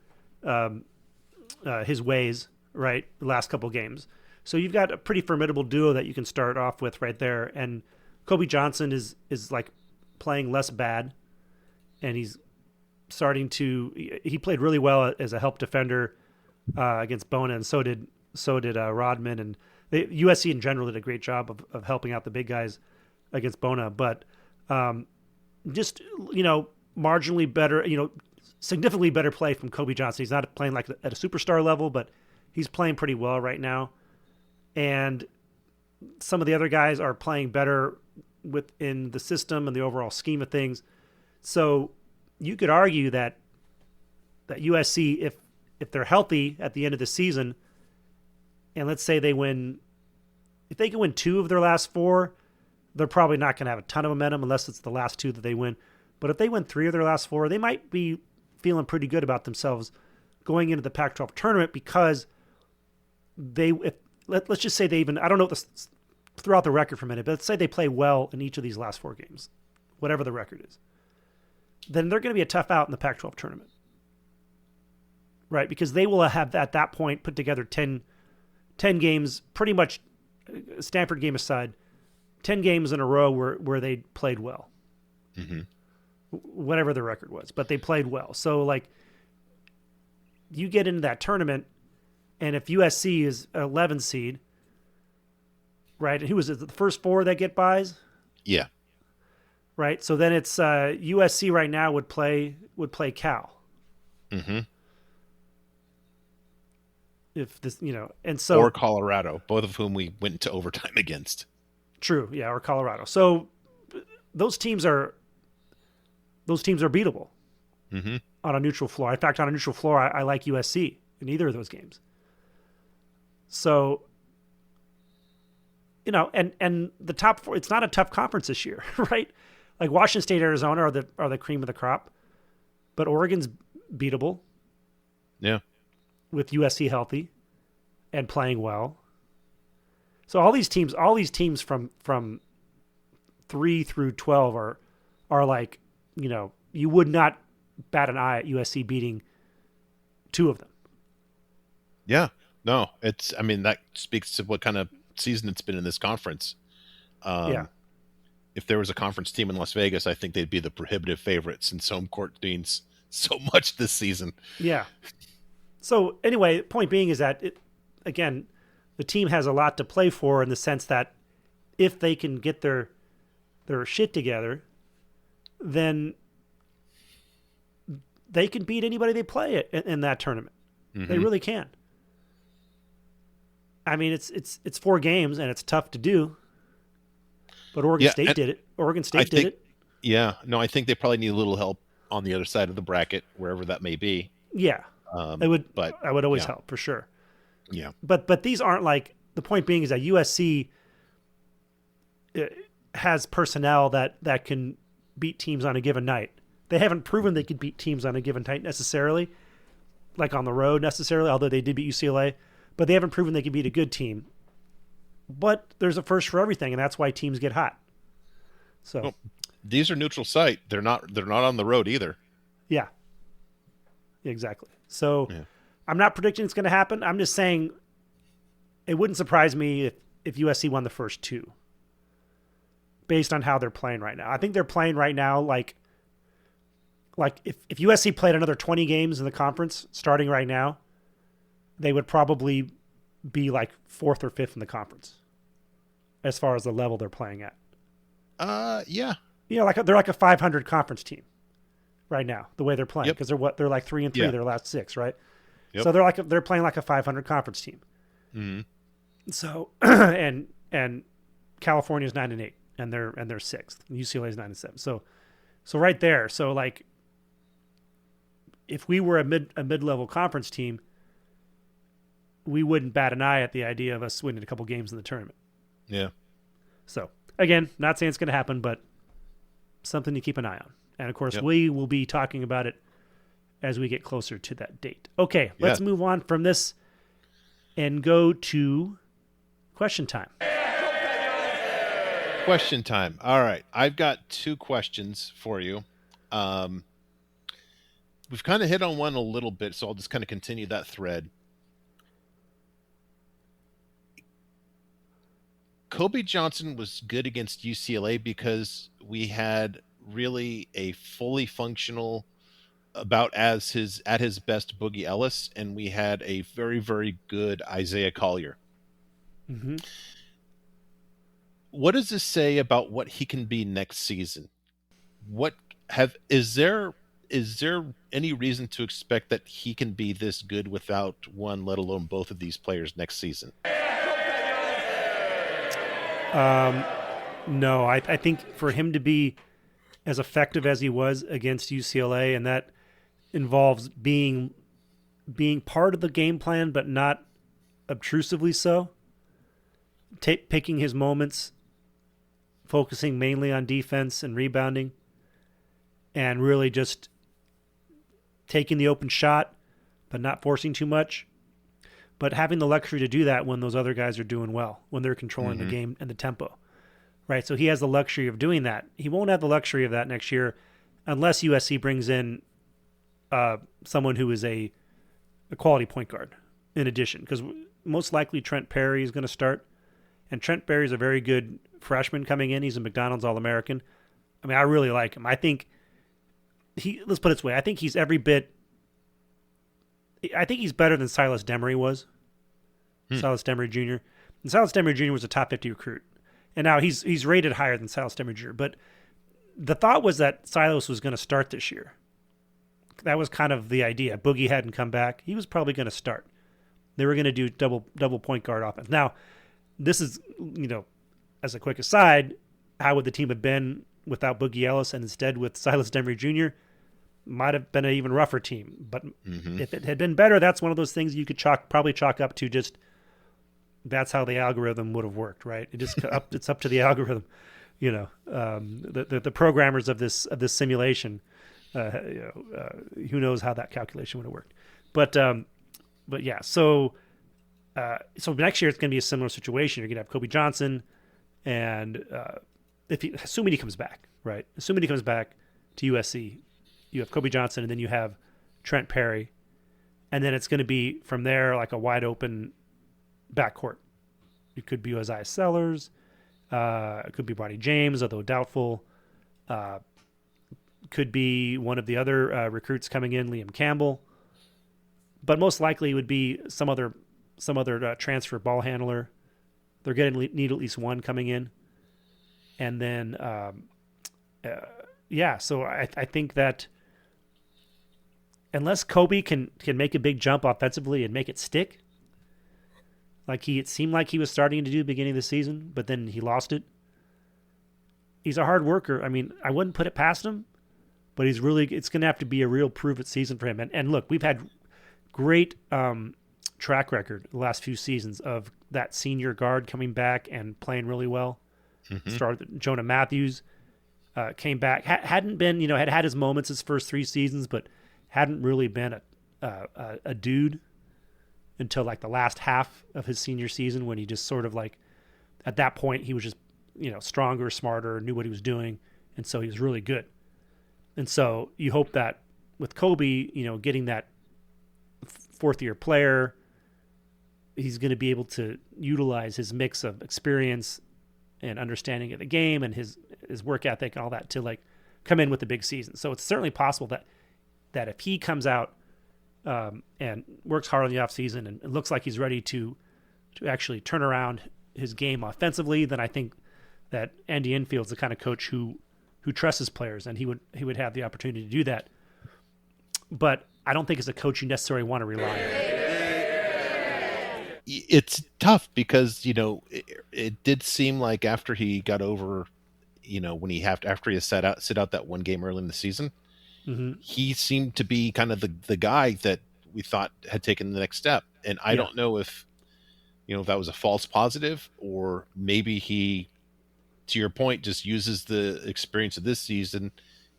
his ways, right? The last couple games, so you've got a pretty formidable duo that you can start off with right there. And Kobe Johnson is like playing less bad, and he's starting to. He played really well as a help defender against Bona, and so did Rodman, and USC in general did a great job of helping out the big guys against Bona. But just marginally better, significantly better play from Kobe Johnson. He's not playing like at a superstar level, but he's playing pretty well right now. And some of the other guys are playing better within the system and the overall scheme of things. So you could argue that USC, if they're healthy at the end of the season, and let's say if they can win 2 of their last 4, they're probably not going to have a ton of momentum unless it's the last 2 that they win. But if they win 3 of their last 4, they might be feeling pretty good about themselves going into the Pac-12 tournament, because let's just say they even, I don't know this, throw out the record for a minute, but let's say they play well in each of these last 4 games, whatever the record is, then they're going to be a tough out in the Pac-12 tournament, right? Because they will have at that point put together 10 games, pretty much Stanford game aside, 10 games in a row where they played well. Mm-hmm. Whatever the record was, but they played well. So like you get into that tournament, and if USC is an 11 seed, right? And who was it? The first 4 that get buys? Yeah. Right. So then it's USC right now would play Cal. Mm-hmm. If this, and so, or Colorado, both of whom we went into overtime against. True. Yeah. Or Colorado. So those teams are beatable on a neutral floor. In fact, on a neutral floor, I like USC in either of those games. So, and the top four, it's not a tough conference this year, right? Like Washington State, Arizona are the cream of the crop, but Oregon's beatable. Yeah. With USC healthy and playing well. So all these teams from 3 through 12 are like, you would not bat an eye at USC beating 2 of them. Yeah. No, that speaks to what kind of season it's been in this conference. Yeah. If there was a conference team in Las Vegas, I think they'd be the prohibitive favorites, since home court means so much this season. Yeah. So anyway, point being is that, again, the team has a lot to play for in the sense that if they can get their shit together, then they can beat anybody they play in that tournament. Mm-hmm. They really can. I mean, it's 4 games and it's tough to do, but Oregon State did it. Oregon State did it. Yeah, no, I think they probably need a little help on the other side of the bracket, wherever that may be. Yeah, I would always help for sure. Yeah, but these aren't like, the point being is that USC has personnel that can beat teams on a given night. They haven't proven they could beat teams on a given night necessarily, like on the road necessarily, although they did beat UCLA. But they haven't proven they can beat a good team. But there's a first for everything, and that's why teams get hot. So these are neutral site. They're not on the road either. Yeah. Exactly. So I'm not predicting it's going to happen. I'm just saying it wouldn't surprise me if USC won the first 2 based on how they're playing right now. I think they're playing right now like if USC played another 20 games in the conference starting right now, they would probably be like 4th or 5th in the conference as far as the level they're playing at. Yeah. They're like a 500 conference team right now, the way they're playing, because they're like 3-3 their last 6, right? Yep. So they're playing like a 500 conference team. Mm-hmm. So and California's 9-8 and they're 6th. UCLA's 9-7. So right there. So like if we were a mid-level conference team, we wouldn't bat an eye at the idea of us winning a couple games in the tournament. Yeah. So, again, not saying it's going to happen, but something to keep an eye on. And, of course, we will be talking about it as we get closer to that date. Okay, let's move on from this and go to question time. Question time. All right. I've got 2 questions for you. We've kind of hit on one a little bit, so I'll just kind of continue that thread. Kobe Johnson was good against UCLA because we had really a fully functional, about at his best, Boogie Ellis, and we had a very, very good Isaiah Collier. Mm-hmm. What does this say about what he can be next season? Is there any reason to expect that he can be this good without one, let alone both of these players next season? No, I think for him to be as effective as he was against UCLA, and that involves being part of the game plan, but not obtrusively so, picking his moments, focusing mainly on defense and rebounding, and really just taking the open shot, but not forcing too much. But having the luxury to do that when those other guys are doing well, when they're controlling the game and the tempo, right? So he has the luxury of doing that. He won't have the luxury of that next year unless USC brings in someone who is a quality point guard in addition, because most likely Trent Perry is going to start, and Trent Perry is a very good freshman coming in. He's a McDonald's All-American. I mean, I really like him. I think let's put it this way, I think he's better than Silas Demery was. Silas Demery Jr. And Silas Demery Jr. was a top 50 recruit. And now he's rated higher than Silas Demery Jr. But the thought was that Silas was going to start this year. That was kind of the idea. Boogie hadn't come back. He was probably going to start. They were going to do double point guard offense. Now, this is, as a quick aside, how would the team have been without Boogie Ellis and instead with Silas Demery Jr.? Might have been an even rougher team. But if it had been better, that's one of those things you could probably chalk up to just that's how the algorithm would have worked, right? It's up to the algorithm, the programmers of this simulation. Who knows how that calculation would have worked, but yeah. So next year it's going to be a similar situation. You're going to have Kobe Johnson, and assuming he comes back, right? Assuming he comes back to USC, you have Kobe Johnson, and then you have Trent Perry, and then it's going to be from there like a wide open backcourt. It could be Isaiah Sellers, it could be Bronny James, although doubtful. Could be one of the other recruits coming in, Liam Campbell, but most likely it would be some other transfer ball handler. They're going to need at least one coming in, and then So I think that unless Kobe can make a big jump offensively and make it stick, like it seemed like he was starting to do at the beginning of the season, but then he lost it. He's a hard worker. I mean, I wouldn't put it past him, but it's going to have to be a real prove-it season for him. And look, we've had great track record the last few seasons of that senior guard coming back and playing really well. Mm-hmm. Started Jonah Matthews came back, hadn't been, had his moments his first 3 seasons, but hadn't really been a dude until like the last half of his senior season, when he just sort of like, at that point he was just, stronger, smarter, knew what he was doing. And so he was really good. And so you hope that with Kobe, getting that 4th year player, he's going to be able to utilize his mix of experience and understanding of the game and his work ethic and all that to like come in with a big season. So it's certainly possible that if he comes out and works hard on the offseason and looks like he's ready to actually turn around his game offensively, then I think that Andy Enfield's the kind of coach who trusts his players, and he would have the opportunity to do that. But I don't think as a coach you necessarily want to rely on it. It's tough because, it did seem like after he got over, after he sit out that one game early in the season, mm-hmm. he seemed to be kind of the guy that we thought had taken the next step. And I don't know if that was a false positive, or maybe he, to your point, just uses the experience of this season,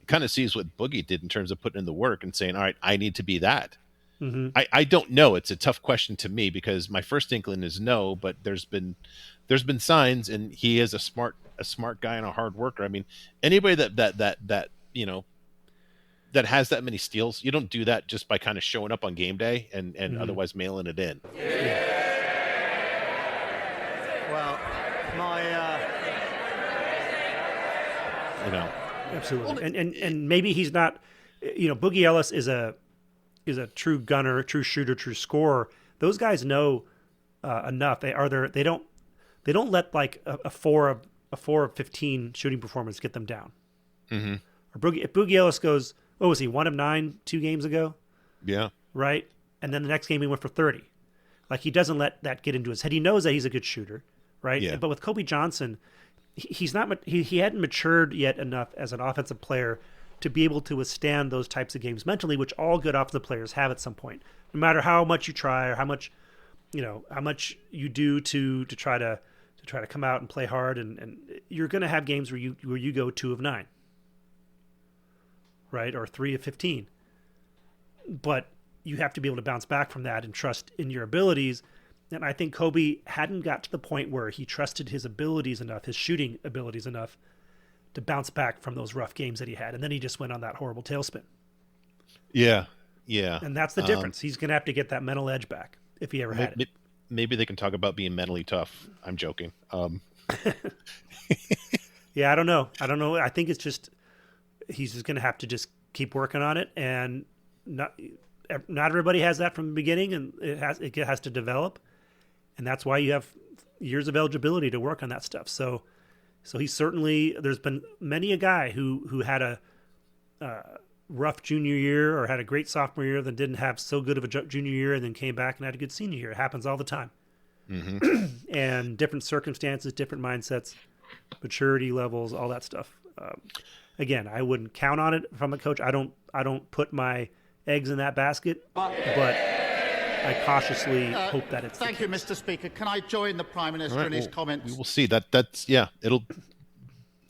kind of sees what Boogie did in terms of putting in the work and saying, all right, I need to be that. Mm-hmm. I don't know. It's a tough question to me because my first inkling is no, but there's been signs, and he is a smart guy and a hard worker. I mean, anybody that that has that many steals, you don't do that just by kind of showing up on game day and mm-hmm. otherwise mailing it in. Yeah. Well, absolutely. And maybe he's not, Boogie Ellis is a true gunner, true shooter, true scorer. Those guys know enough. They don't let like a 4 of 15 shooting performance get them down. Mm-hmm. Or if Boogie Ellis goes, was he 1 of 9 2 games ago? Yeah. Right. And then the next game he went for 30. Like, he doesn't let that get into his head. He knows that he's a good shooter, right? Yeah. But with Kobe Johnson, he's not. He hadn't matured yet enough as an offensive player to be able to withstand those types of games mentally, which all good offensive players have at some point. No matter how much you try or how much you do to try to come out and play hard, and you're going to have games where you go 2 of 9, right, or 3 of 15. But you have to be able to bounce back from that and trust in your abilities. And I think Kobe hadn't got to the point where he trusted his abilities enough, his shooting abilities enough, to bounce back from those rough games that he had. And then he just went on that horrible tailspin. Yeah. Yeah. And that's the difference. He's going to have to get that mental edge back if he ever had it. Maybe they can talk about being mentally tough. I'm joking. Yeah, I don't know. I think it's just, he's just going to have to just keep working on it. And not everybody has that from the beginning, and it has to develop. And that's why you have years of eligibility to work on that stuff. So he's certainly, there's been many a guy who had a rough junior year or had a great sophomore year, then didn't have so good of a junior year, and then came back and had a good senior year. It happens all the time. Mm-hmm. And different circumstances, different mindsets, maturity levels, all that stuff. Again, I wouldn't count on it if I'm a coach. I don't put my eggs in that basket, but I cautiously hope that it's. Thank you, Mr. Speaker. Can I join the Prime Minister in his comments? We will see. That's it'll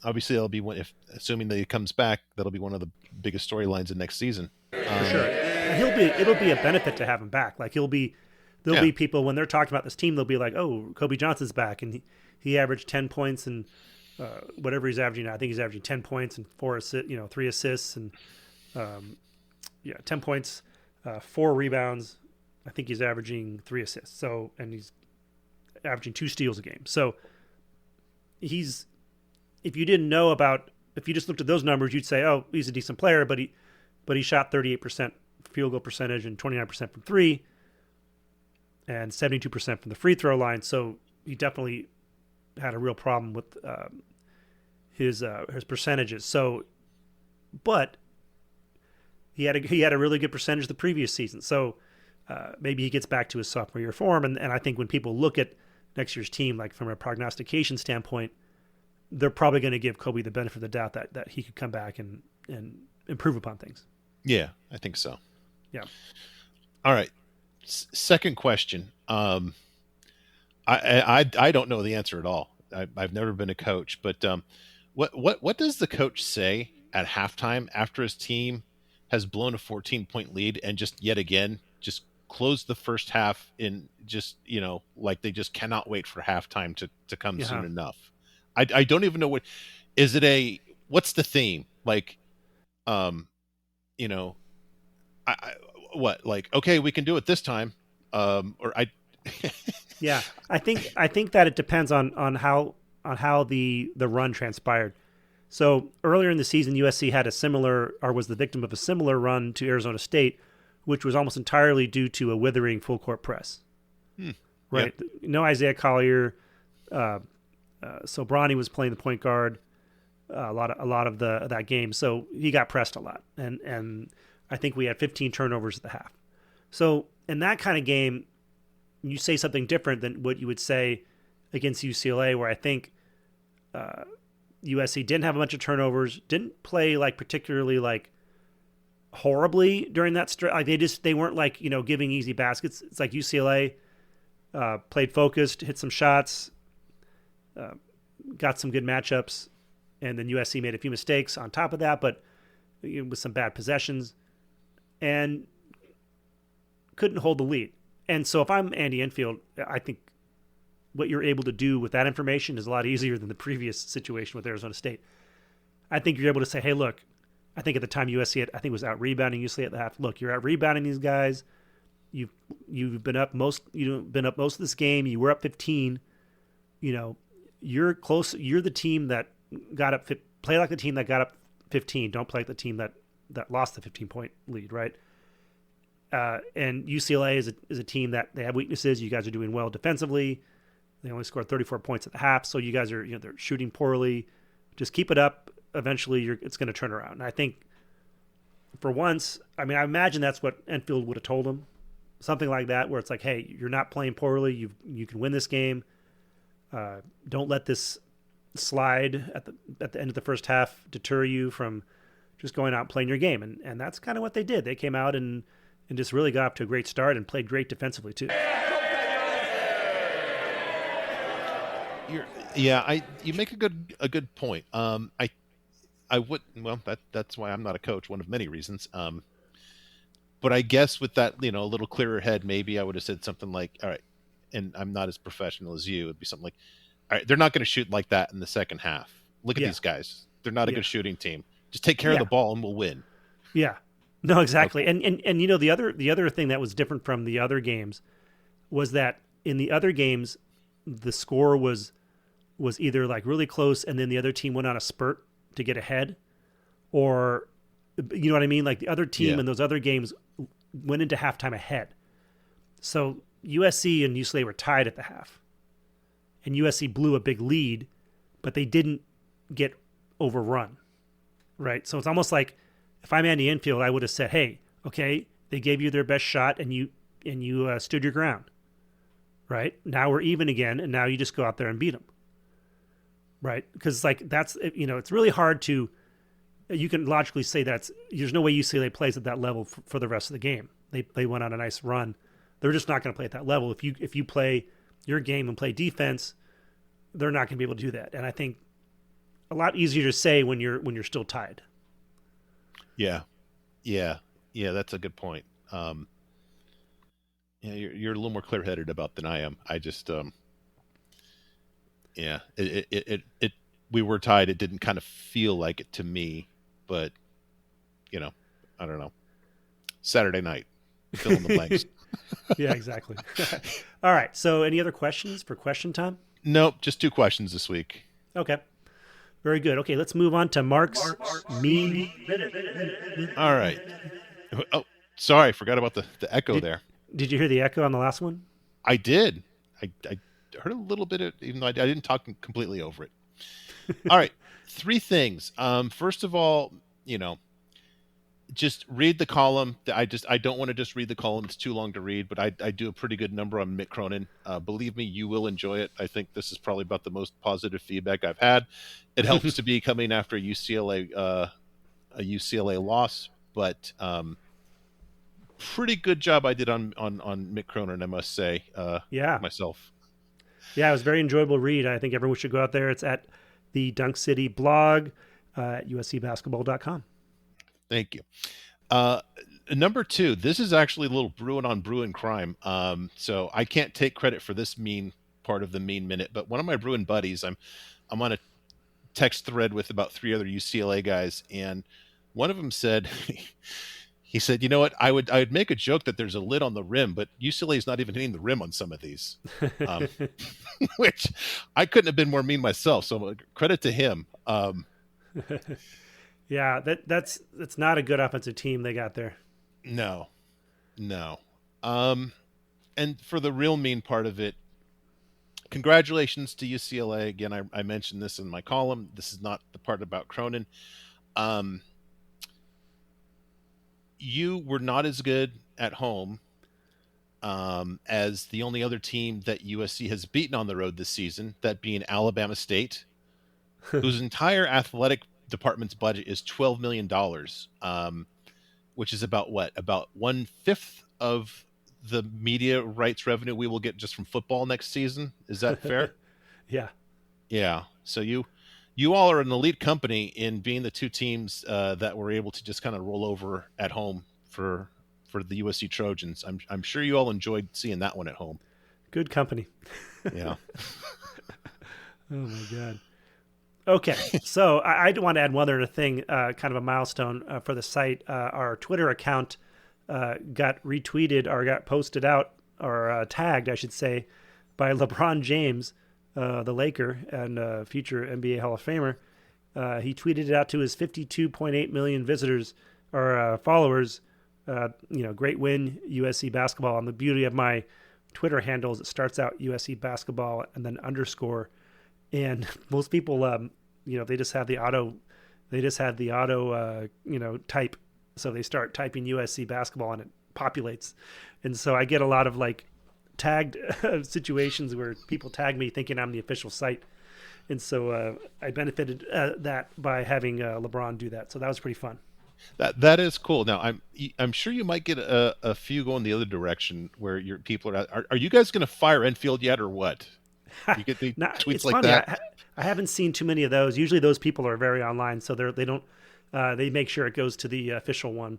obviously that'll be one, if assuming that he comes back, that'll be one of the biggest storylines in next season. For sure, it'll be a benefit to have him back. Like there'll be people when they're talking about this team, they'll be like, "Oh, Kobe Johnson's back," and he averaged 10 points and whatever he's averaging now. I think he's averaging 10 points and 3 assists and 10 points, 4 rebounds. I think he's averaging 3 assists. So, and he's averaging 2 steals a game. So if you just looked at those numbers, you'd say, oh, he's a decent player, but he shot 38% field goal percentage and 29% from 3 and 72% from the free throw line. So he definitely had a real problem with his percentages. So, but he had a really good percentage the previous season. So maybe he gets back to his sophomore year form. And I think when people look at next year's team, like from a prognostication standpoint, they're probably going to give Kobe the benefit of the doubt that he could come back and improve upon things. Yeah, I think so. Yeah. All right. Second question. I don't know the answer at all. I've never been a coach, but what does the coach say at halftime after his team has blown a 14-point lead and just yet again just closed the first half in just, like they just cannot wait for halftime to come soon enough? I don't even know what's the theme? Like, okay, we can do it this time. Yeah, I think that it depends on how the run transpired. So earlier in the season, USC had was the victim of a similar run to Arizona State, which was almost entirely due to a withering full court press. Right? Yeah. No Isaiah Collier. So Bronny was playing the point guard a lot of that game. So he got pressed a lot, and I think we had 15 turnovers at the half. So in that kind of game, you say something different than what you would say against UCLA, where I think USC didn't have a bunch of turnovers, didn't play particularly horribly during that stretch. Like they weren't giving easy baskets. It's like UCLA played focused, hit some shots, got some good matchups, and then USC made a few mistakes on top of that, but with some bad possessions, and couldn't hold the lead. And so if I'm Andy Enfield, I think what you're able to do with that information is a lot easier than the previous situation with Arizona State. I think you're able to say, hey, look, I think at the time USC was out rebounding UCLA at the half. Look, you're out rebounding these guys. You've been up most of this game. You were up 15. You're close. You're the team that got up. Play like the team that got up 15. Don't play like the team that lost the 15-point lead, right? And UCLA is a team that they have weaknesses. You guys are doing well defensively. They only scored 34 points at the half, so you guys are they're shooting poorly. Just keep it up. Eventually, it's going to turn around. And I think for once, I imagine that's what Enfield would have told him, something like that, where it's like, hey, you're not playing poorly. You can win this game. Don't let this slide at the end of the first half deter you from just going out and playing your game. And that's kind of what they did. They came out and just really got up to a great start and played great defensively too. You make a good point. That's why I'm not a coach, one of many reasons. But I guess with that, a little clearer head, maybe I would have said something like, all right, and I'm not as professional as you. It'd be something like, all right, they're not going to shoot like that in the second half. Look at these guys. They're not a good shooting team. Just take care of the ball and we'll win. Yeah. No, exactly. Okay. And the other thing that was different from the other games was that in the other games, the score was either really close and then the other team went on a spurt to get ahead, or you know what I mean? Like the other team in those other games went into halftime ahead. So USC and UCLA were tied at the half, and USC blew a big lead, but they didn't get overrun, right? So it's almost like if I'm Andy Enfield, I would have said, hey, okay, they gave you their best shot and you stood your ground, right? Now we're even again, and now you just go out there and beat them. Right, because that's it's really hard to. You can logically say there's no way UCLA plays at that level for the rest of the game. They went on a nice run they're just not going to play at that level. If you play your game and play defense, they're not going to be able to do that. And I think a lot easier to say when you're still tied. Yeah, that's a good point. You're a little more clear-headed about than I am. I just, we were tied. It didn't kind of feel like it to me, but I don't know. Saturday night, fill in the blanks. Yeah, exactly. All right. So, any other questions for question time? Nope, just 2 questions this week. Okay. Very good. Okay, let's move on to Mark's Mean Minute. All right. Oh, sorry, I forgot about the echo there. Did you hear the echo on the last one? I did. I heard a little bit, even though I didn't talk completely over it. All right, 3 things. First of all, just read the column. I don't want to just read the column. It's too long to read, but I do a pretty good number on Mick Cronin. Believe me, you will enjoy it. I think this is probably about the most positive feedback I've had. It helps to be coming after a UCLA loss, but pretty good job I did on Mick Cronin, I must say. Myself. Yeah, it was a very enjoyable read. I think everyone should go out there. It's at the Dunk City blog at uscbasketball.com. Thank you. Number 2, this is actually a little Bruin on Bruin crime. So I can't take credit for this mean part of the Mean Minute, but one of my Bruin buddies, I'm on a text thread with about 3 other UCLA guys, and one of them said, he said, you know what, I would make a joke that there's a lid on the rim, but UCLA is not even hitting the rim on some of these, which I couldn't have been more mean myself. So credit to him. Yeah, that's not a good offensive team they got there. No. And for the real mean part of it, congratulations to UCLA. Again, I mentioned this in my column. This is not the part about Cronin. You were not as good at home as the only other team that USC has beaten on the road this season, that being Alabama State, whose entire athletic department's budget is $12 million, which is about 1/5 of the media rights revenue we will get just from football next season. Is that fair? Yeah. So you all are an elite company in being the 2 teams that were able to just kind of roll over at home for the USC Trojans. I'm sure you all enjoyed seeing that one at home. Good company. Yeah. Oh my God. Okay, so I want to add one other thing, kind of a milestone for the site. Our Twitter account got retweeted or got posted out or tagged, I should say, by LeBron James, the Laker and future NBA Hall of Famer. He tweeted it out to his 52.8 million visitors or followers. Great win, USC basketball. And the beauty of my Twitter handle is it starts out USC basketball and then _. And most people, they just have the auto, type. So they start typing USC basketball and it populates. And so I get a lot of tagged situations where people tag me thinking I'm the official site. And so I benefited that by having LeBron do that. So that was pretty fun. That is cool. Now I'm sure you might get a few going the other direction where your people are you guys going to fire Enfield yet or what? You get the tweets like funny. That. I haven't seen too many of those. Usually those people are very online, so they don't. They make sure it goes to the official one.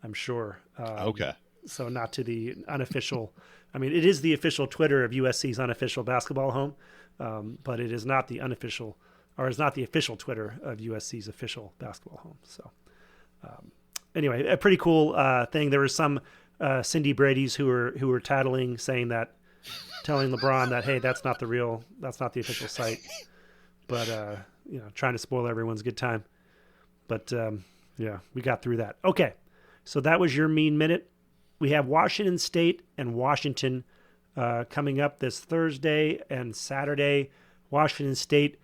I'm sure. Okay. So not to the unofficial. I mean, it is the official Twitter of USC's unofficial basketball home, but it is not the unofficial, or it's not the official Twitter of USC's official basketball home. So anyway, a pretty cool thing. There were some Cindy Brady's who were tattling, telling LeBron that, hey, that's not the official site, but trying to spoil everyone's good time. But we got through that. Okay, so that was your Mean Minute. We have Washington State and Washington coming up this Thursday and Saturday. Washington State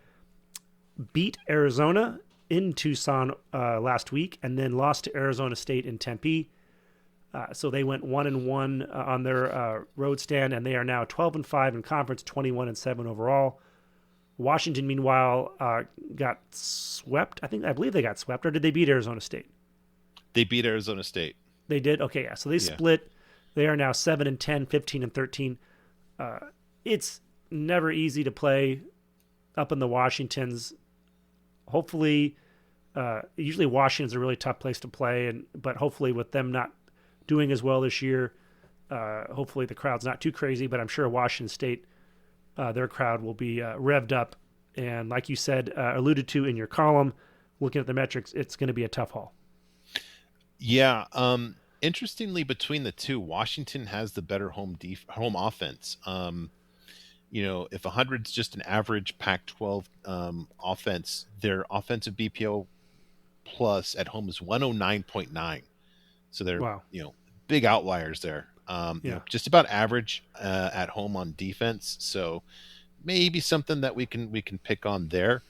beat Arizona in Tucson last week and then lost to Arizona State in Tempe. So they went 1-1 on their road stand, and they are now 12-5 in conference, 21-7 overall. Washington, meanwhile, got swept. I believe they got swept, or did they beat Arizona State? They beat Arizona State. They did? Okay, yeah. So they split They are now 7-10, 15-13. It's never easy to play up in the Washingtons. Hopefully, usually Washington's a really tough place to play, but hopefully with them not doing as well this year, hopefully the crowd's not too crazy. But I'm sure Washington State, their crowd will be revved up. And like you said, alluded to in your column, looking at the metrics, it's going to be a tough haul. Yeah. Interestingly, between the two, Washington has the better home offense. If 100's just an average Pac-12 offense, their offensive BPO plus at home is 109.9. So they're big outliers there. Just about average at home on defense. So maybe something that we can pick on there.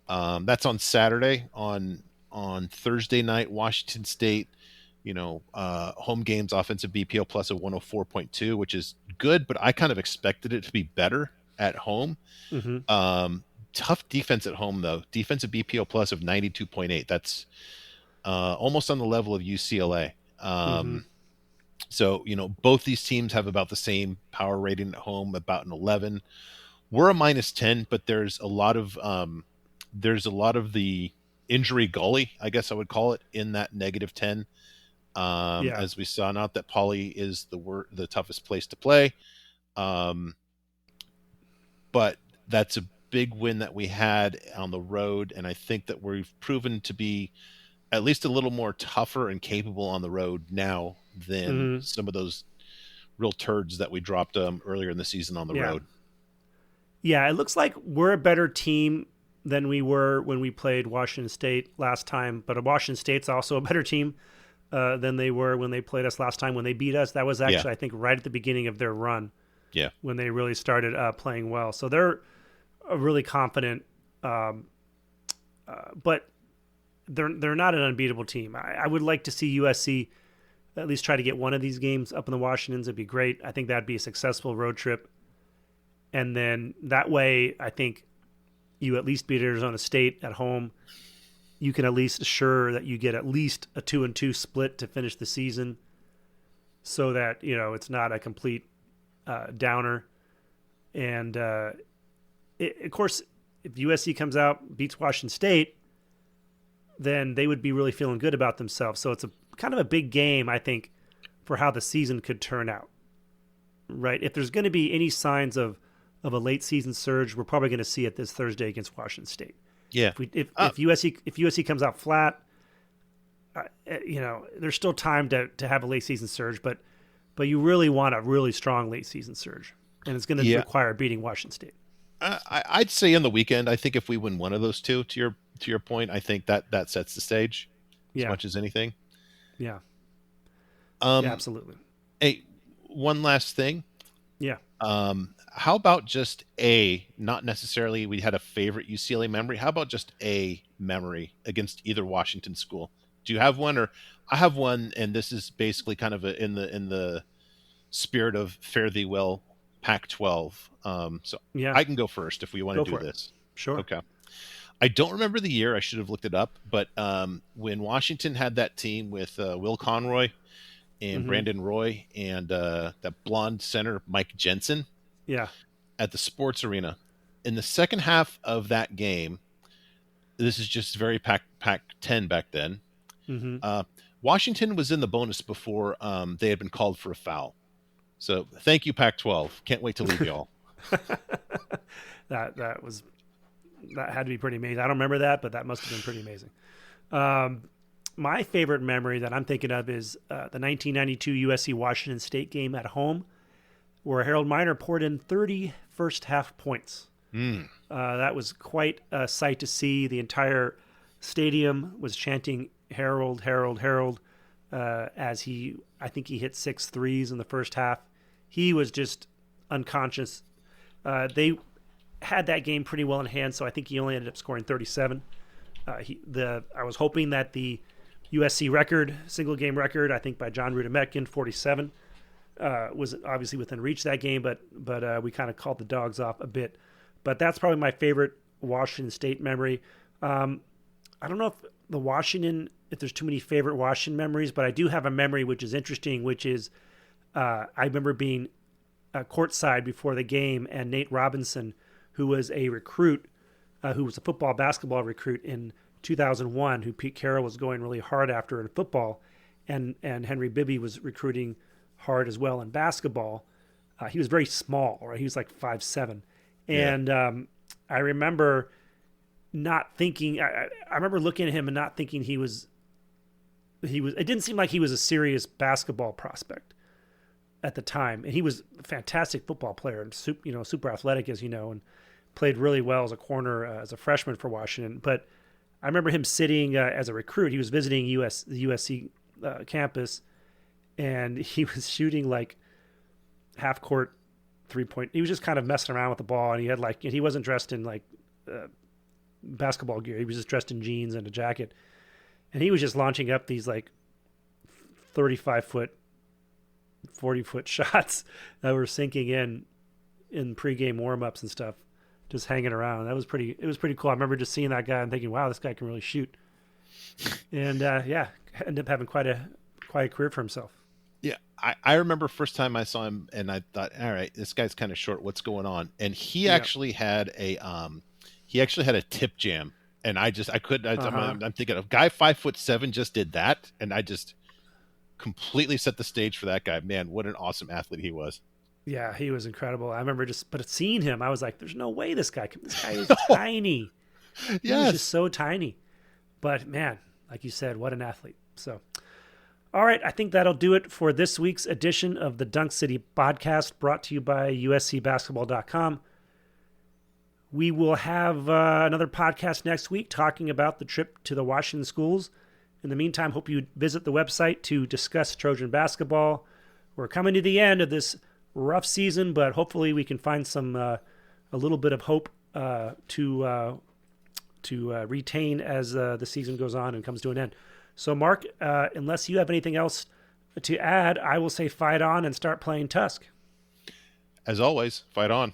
That's on Saturday. On Thursday night, Washington State, home games offensive BPO plus a 104.2, which is good, but I kind of expected it to be better at home. Mm-hmm. Tough defense at home though. Defensive BPO plus of 92.8. That's almost on the level of UCLA. So, both these teams have about the same power rating at home, about an 11. We're a -10, but there's a lot of the injury gully, I guess I would call it, in that -10. As we saw, not that Pauley is the toughest place to play, but that's a big win that we had on the road, and I think that we've proven to be at least a little more tougher and capable on the road now than some of those real turds that we dropped earlier in the season on the road. Yeah, it looks like we're a better team than we were when we played Washington State last time, but Washington State's also a better team than they were when they played us last time. When they beat us, that was actually, I think, right at the beginning of their run. Yeah, when they really started playing well. So they're really confident, but they're not an unbeatable team. I would like to see USC at least try to get one of these games up in the Washingtons. It'd be great. I think that'd be a successful road trip. And then that way, I think you at least beat Arizona State at home. You can at least assure that you get at least a 2-2 split to finish the season, so that it's not a complete downer. And of course, if USC comes out, beats Washington State, then they would be really feeling good about themselves. So it's a kind of a big game, I think, for how the season could turn out. Right? If there's going to be any signs of a late season surge, we're probably going to see it this Thursday against Washington State. Yeah. If USC comes out flat, there's still time to have a late season surge, but you really want a really strong late season surge, and it's going to require beating Washington State. I'd say on the weekend, I think if we win one of those two, to your point, I think that sets the stage as much as anything. Yeah. Absolutely. Hey, one last thing. Yeah. How about just not necessarily we had a favorite UCLA memory. How about just a memory against either Washington school? Do you have one? Or I have one, and this is basically kind of in the spirit of fare thee well Pac-12. I can go first if we want to do this. Sure. Okay. I don't remember the year. I should have looked it up. But when Washington had that team with Will Conroy and Brandon Roy and that blonde center Mike Jensen at the Sports Arena, in the second half of that game, this is just very Pac-10 back then, Washington was in the bonus before they had been called for a foul. So thank you, Pac-12. Can't wait to leave y'all. That had to be pretty amazing. I don't remember that, but that must have been pretty amazing. My favorite memory that I'm thinking of is the 1992 USC Washington State game at home, where Harold Miner poured in 30 first half points. That was quite a sight to see. The entire stadium was chanting Harold, Harold, Harold, as I think he hit 6 threes in the first half. He was just unconscious. They had that game pretty well in hand, so I think he only ended up scoring 37. I was hoping that the USC record, single game record, I think by John Rudametkin, 47, was obviously within reach that game, but we kind of called the dogs off a bit. But that's probably my favorite Washington State memory. I don't know if there's too many favorite Washington memories, but I do have a memory which is interesting, which is I remember being courtside before the game, and Nate Robinson, who was a recruit, who was a basketball recruit in 2001, who Pete Carroll was going really hard after in football, and Henry Bibby was recruiting hard as well in basketball. He was very small, right? He was like 5'7", and I remember not thinking. I remember looking at him and not thinking he was. It didn't seem like he was a serious basketball prospect at the time, and he was a fantastic football player and super athletic, as you know, and played really well as a corner as a freshman for Washington. But I remember him sitting as a recruit. He was visiting the USC campus, and he was shooting like half court 3-point. He was just kind of messing around with the ball, and he wasn't dressed in like basketball gear. He was just dressed in jeans and a jacket, and he was just launching up these like 35-foot, 40-foot shots that were sinking in pregame warm-ups and stuff, just hanging around. It was pretty cool. I remember just seeing that guy and thinking, wow, this guy can really shoot. And ended up having quite a career for himself. Yeah, I remember first time I saw him, and I thought, all right, this guy's kind of short. What's going on? And he actually had a tip jam, and I'm thinking a guy 5'7" just did that, and I just completely set the stage for that guy. Man, what an awesome athlete he was. Yeah, he was incredible. I remember but seeing him, I was like, there's no way this guy is tiny. He was just so tiny. But man, like you said, what an athlete. So, all right, I think that'll do it for this week's edition of the Dunk City podcast, brought to you by USCBasketball.com. We will have another podcast next week talking about the trip to the Washington schools. In the meantime, hope you visit the website to discuss Trojan basketball. We're coming to the end of this rough season, but hopefully we can find some a little bit of hope to retain as the season goes on and comes to an end. So, Mark, unless you have anything else to add, I will say fight on and start playing Tusk. As always, fight on.